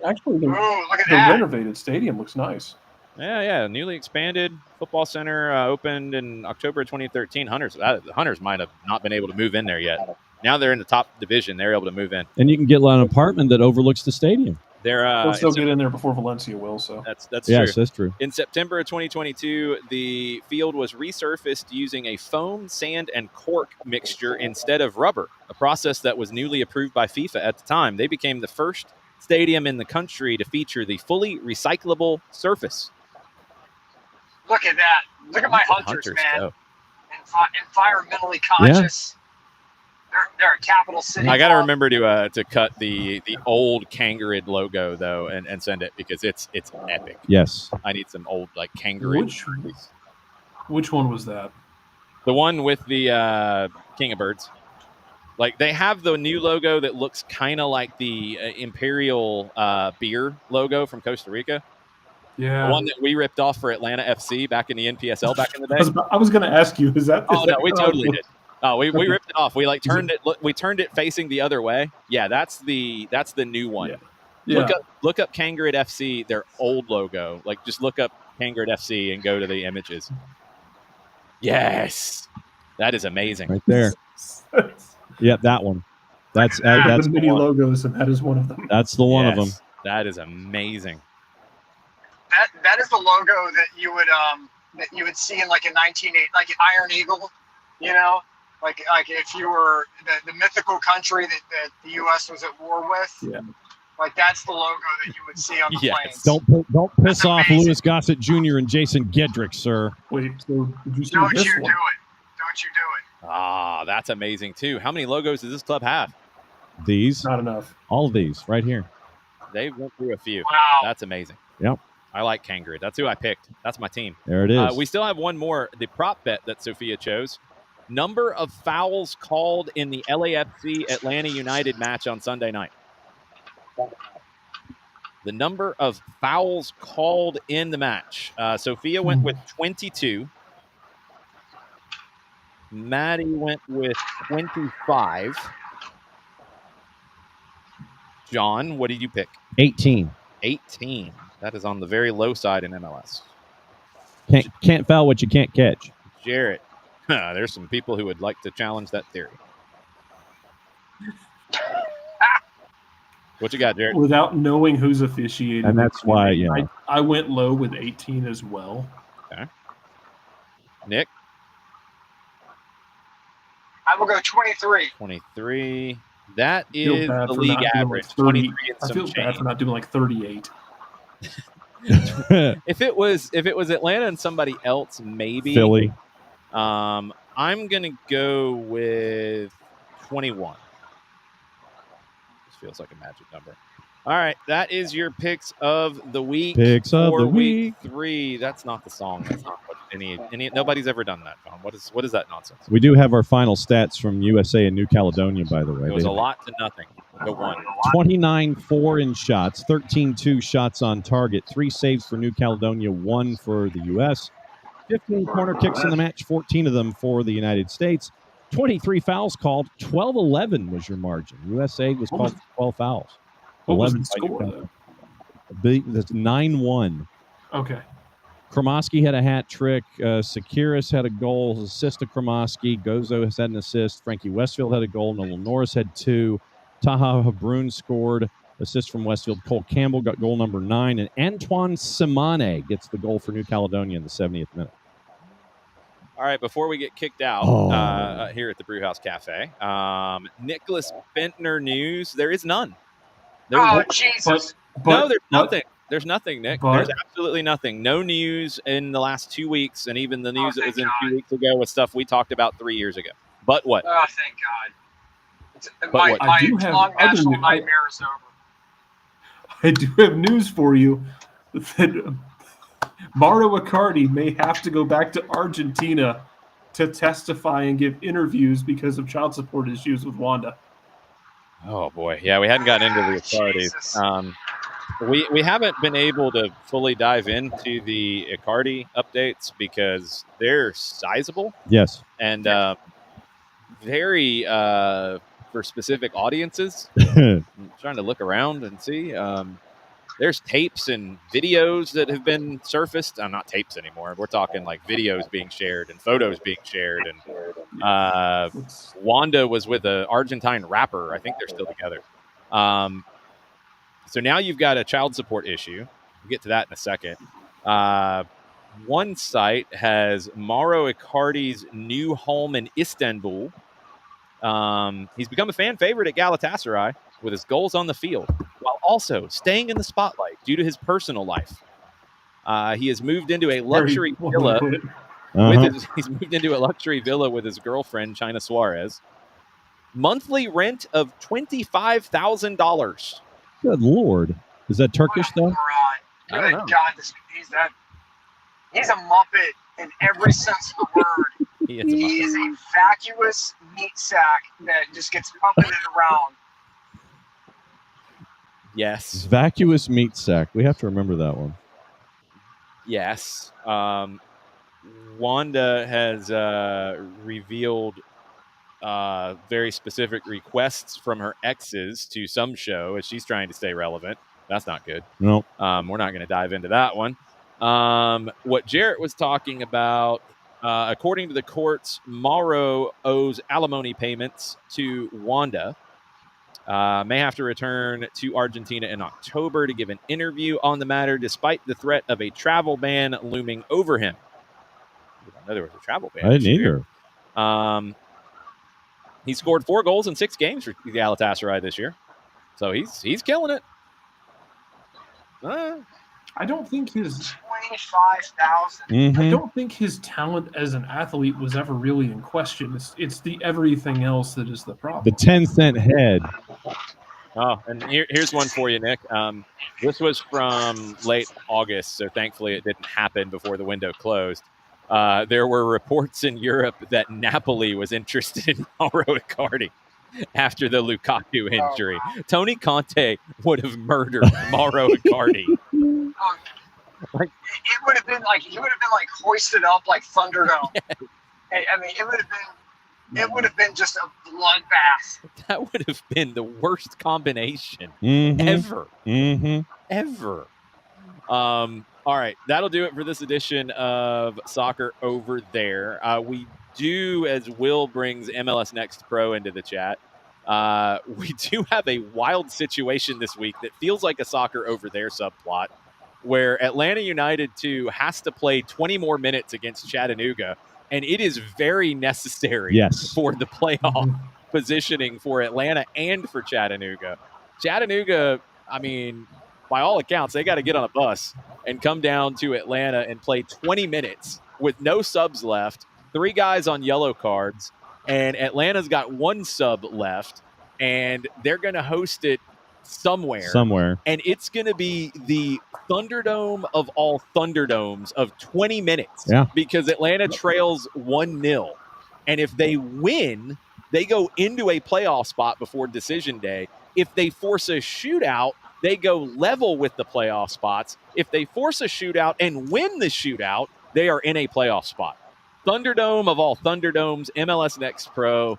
actually the look at that. renovated stadium looks nice. Yeah. Newly expanded football center opened in October of 2013. Hunters might have not been able to move in there yet. Now they're in the top division. They're able to move in. And you can get an apartment that overlooks the stadium. They'll still get in there before Valencia will. So that's true. Yes, that's true. In September of 2022, the field was resurfaced using a foam, sand, and cork mixture instead of rubber, a process that was newly approved by FIFA at the time. They became the first stadium in the country to feature the fully recyclable surface. Look at that. Look at my hunters, man. Go. Environmentally conscious. They're a capital city. I got to remember to cut the old Kangaroo logo though and send it because it's epic. Yes. I need some old like Kangaroo. Which one was that? The one with the King of Birds. Like they have the new logo that looks kind of like the Imperial beer logo from Costa Rica. Yeah, the one that we ripped off for Atlanta FC back in the NPSL back in the day. I was going to ask you, is that? Oh no, we totally did. Oh, we ripped it off. We like turned it. We turned it facing the other way. Yeah, that's the new one. Yeah. Look up Kangaroo FC, their old logo. Like just look up Kangaroo FC and go to the images. Yes, that is amazing. Right there. Yeah, that one. That's the mini logos, and that is one of them. That's the one of them. That is amazing. That is the logo that you would see in like a 1980, like an Iron Eagle, you know, like if you were the mythical country that the U.S. was at war with. Yeah. Like that's the logo that you would see on the Yes. planes. Don't piss That's off amazing. Louis Gossett Jr. and Jason Gedrick, sir. Wait, so did you see Don't this you one? do it? Don't you do it? Ah, that's amazing too. How many logos does this club have? These, Not enough. all of these, right here. They went through a few. Wow. That's amazing. Yep. I like Kangrid. That's who I picked. That's my team. There it is. We still have one more. The prop bet that Sophia chose. Number of fouls called in the LAFC Atlanta United match on Sunday night. The number of fouls called in the match. Sophia went with 22. Maddie went with 25. John, what did you pick? 18. 18. That is on the very low side in MLS. Can't foul what you can't catch. Jarrett, there's some people who would like to challenge that theory. What you got, Jarrett? Without knowing who's officiating. And that's why, yeah. I went low with 18 as well. Okay. Nick? I will go 23. 23. That I feel is bad the for league not doing average. like 30. 23 and I some feel bad change. for not doing like 38. If it was Atlanta and somebody else, maybe. Philly. I'm gonna go with 21. This feels like a magic number. All right, that is your picks of the week. Picks of for the week week. 3. That's not the song. That's not what any. Nobody's ever done that, John. What is that nonsense? We do have our final stats from USA and New Caledonia, by the way. It was a lot to nothing. Go one. 29-4 in shots, 13-2 shots on target, 3 saves for New Caledonia, 1 for the U.S., 15 corner kicks in the match, 14 of them for the United States, 23 fouls called, 12-11 was your margin. USA was called for 12 fouls. What was 11 the score, though? That's 9-1. Okay. Kromoski had a hat trick. Sakiris had a goal. Assist to Kromoski. Gozo has had an assist. Frankie Westfield had a goal. Nolan Norris had 2. Taha Habrun scored. Assist from Westfield. Cole Campbell got goal number 9. And Antoine Simane gets the goal for New Caledonia in the 70th minute. All right, before we get kicked out here at the Brewhouse Cafe, Nicholas Bentner news. There is none. Jesus. No, there's nothing. There's nothing, Nick. But- There's absolutely nothing. No news in the last 2 weeks, and even the news that was thank in God. 2 weeks ago was stuff we talked about 3 years ago. But what? Oh, thank God. But My what? I do have long other national news. nightmare is over. I do have news for you that Mauro Icardi may have to go back to Argentina to testify and give interviews because of child support issues with Wanda. Oh boy, yeah, we hadn't gotten into the authorities. Jesus. We haven't been able to fully dive into the Icardi updates because they're sizable Yes. and very for specific audiences. I'm trying to look around and see. There's tapes and videos that have been surfaced. Not tapes anymore. We're talking like videos being shared and photos being shared. And Wanda was with an Argentine rapper. I think they're still together. So now you've got a child support issue. We'll get to that in a second. One site has Mauro Icardi's new home in Istanbul. He's become a fan favorite at Galatasaray with his goals on the field, while also staying in the spotlight due to his personal life. He has moved into a luxury villa. He's moved into a luxury villa with his girlfriend, China Suarez. Monthly rent of $25,000. Good Lord. Is that Turkish, What a though? moron. I don't know. Good God, he's a muppet in every sense of the word. He is a He is a vacuous meat sack that just gets puppeted around. Yes. Vacuous meat sack. We have to remember that one. Yes. Wanda has revealed very specific requests from her exes to some show as she's trying to stay relevant. That's not good. No. We're not going to dive into that one. What Jarrett was talking about, according to the courts, Mauro owes alimony payments to Wanda. May have to return to Argentina in October to give an interview on the matter, despite the threat of a travel ban looming over him. I didn't know there was a travel ban. I didn't either. He scored 4 goals in 6 games for Galatasaray this year, so he's killing it. I don't think his 25,000. Mhm. I don't think his talent as an athlete was ever really in question. It's the everything else that is the problem. The 10-cent head. Oh, and here's one for you, Nick. This was from late August, so thankfully it didn't happen before the window closed. There were reports in Europe that Napoli was interested in Mauro Icardi after the Lukaku injury. wow. Tony Conte would have murdered Mauro Icardi. It would have been like he would have been like hoisted up like Thunderdome. I mean, it would have been just a bloodbath. That would have been the worst combination Mhm. ever. Mhm. Ever. All right, that'll do it for this edition of Soccer Over There. We do, as Will brings MLS Next Pro into the chat, we do have a wild situation this week that feels like a Soccer Over There subplot, where Atlanta United 2 has to play 20 more minutes against Chattanooga, and it is very necessary Yes. for the playoff positioning for Atlanta and for Chattanooga. Chattanooga, I mean, by all accounts, they got to get on a bus and come down to Atlanta and play 20 minutes with no subs left, 3 guys on yellow cards, and Atlanta's got 1 sub left, and they're going to host it somewhere. And it's going to be the Thunderdome of all Thunderdomes of 20 minutes. Yeah. Because Atlanta trails 1-0. And if they win, they go into a playoff spot before decision day. If they force a shootout, they go level with the playoff spots. If they force a shootout and win the shootout, they are in a playoff spot. Thunderdome of all Thunderdomes, MLS Next Pro.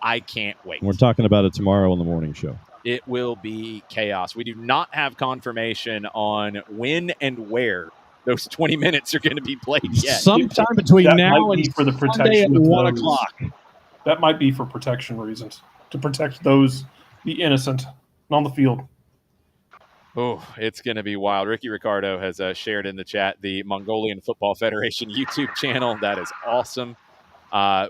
I can't wait. We're talking about it tomorrow on the morning show. It will be chaos. We do not have confirmation on when and where those 20 minutes are going to be played yet. Sometime between That now might and be for the Sunday protection at of 1 those. o'clock. That might be for protection reasons, to protect those, the innocent, on the field. Oh, it's going to be wild. Ricky Ricardo has shared in the chat the Mongolian Football Federation YouTube channel. That is awesome.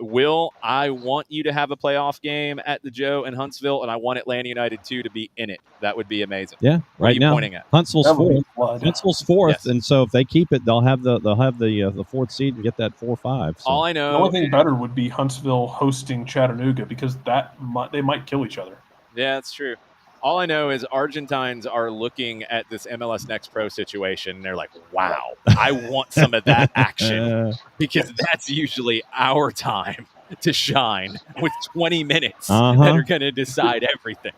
Will, I want you to have a playoff game at the Joe in Huntsville, and I want Atlanta United 2 to be in it. That would be amazing. Yeah, What are right you now pointing at? Huntsville's That would be fourth. blood. Huntsville's fourth, Yes. and so if they keep it, they'll have the 4th seed and get that 4-5. So. All I The know, only thing better would be Huntsville hosting Chattanooga, because they might kill each other. yeah, that's true. All I know is Argentines are looking at this MLS Next Pro situation, and they're like, wow, I want some of that action, because that's usually our time to shine with 20 minutes that are going to decide everything.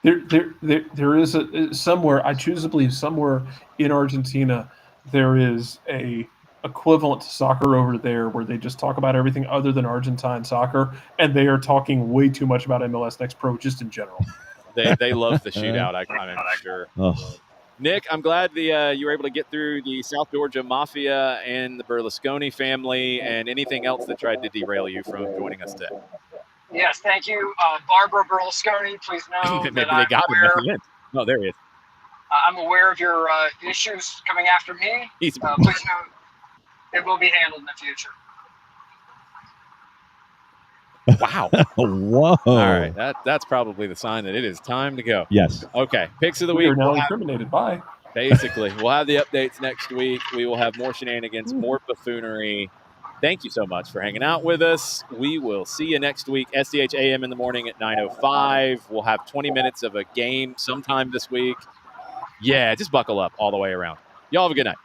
There is somewhere, I choose to believe somewhere in Argentina, there is a equivalent to Soccer Over There where they just talk about everything other than Argentine soccer, and they are talking way too much about MLS Next Pro just in general. They love the shootout, I'm sure. Oh. Nick, I'm glad you were able to get through the South Georgia Mafia and the Berlusconi family and anything else that tried to derail you from joining us today. Yes, thank you, Barbara Berlusconi. Please know Maybe that they got him at the end. Oh, there he is. I'm aware of your issues coming after me. He's Please know it will be handled in the future. wow. Whoa. All right, that's probably the sign that it is time to go. Yes. Okay, picks of the We week. are now We'll have- incriminated. Bye. Basically, we'll have the updates next week. We will have more shenanigans, more buffoonery. Thank you so much for hanging out with us. We will see you next week, SDH AM in the morning at 9:05. We'll have 20 minutes of a game sometime this week. Yeah, just buckle up all the way around. Y'all have a good night.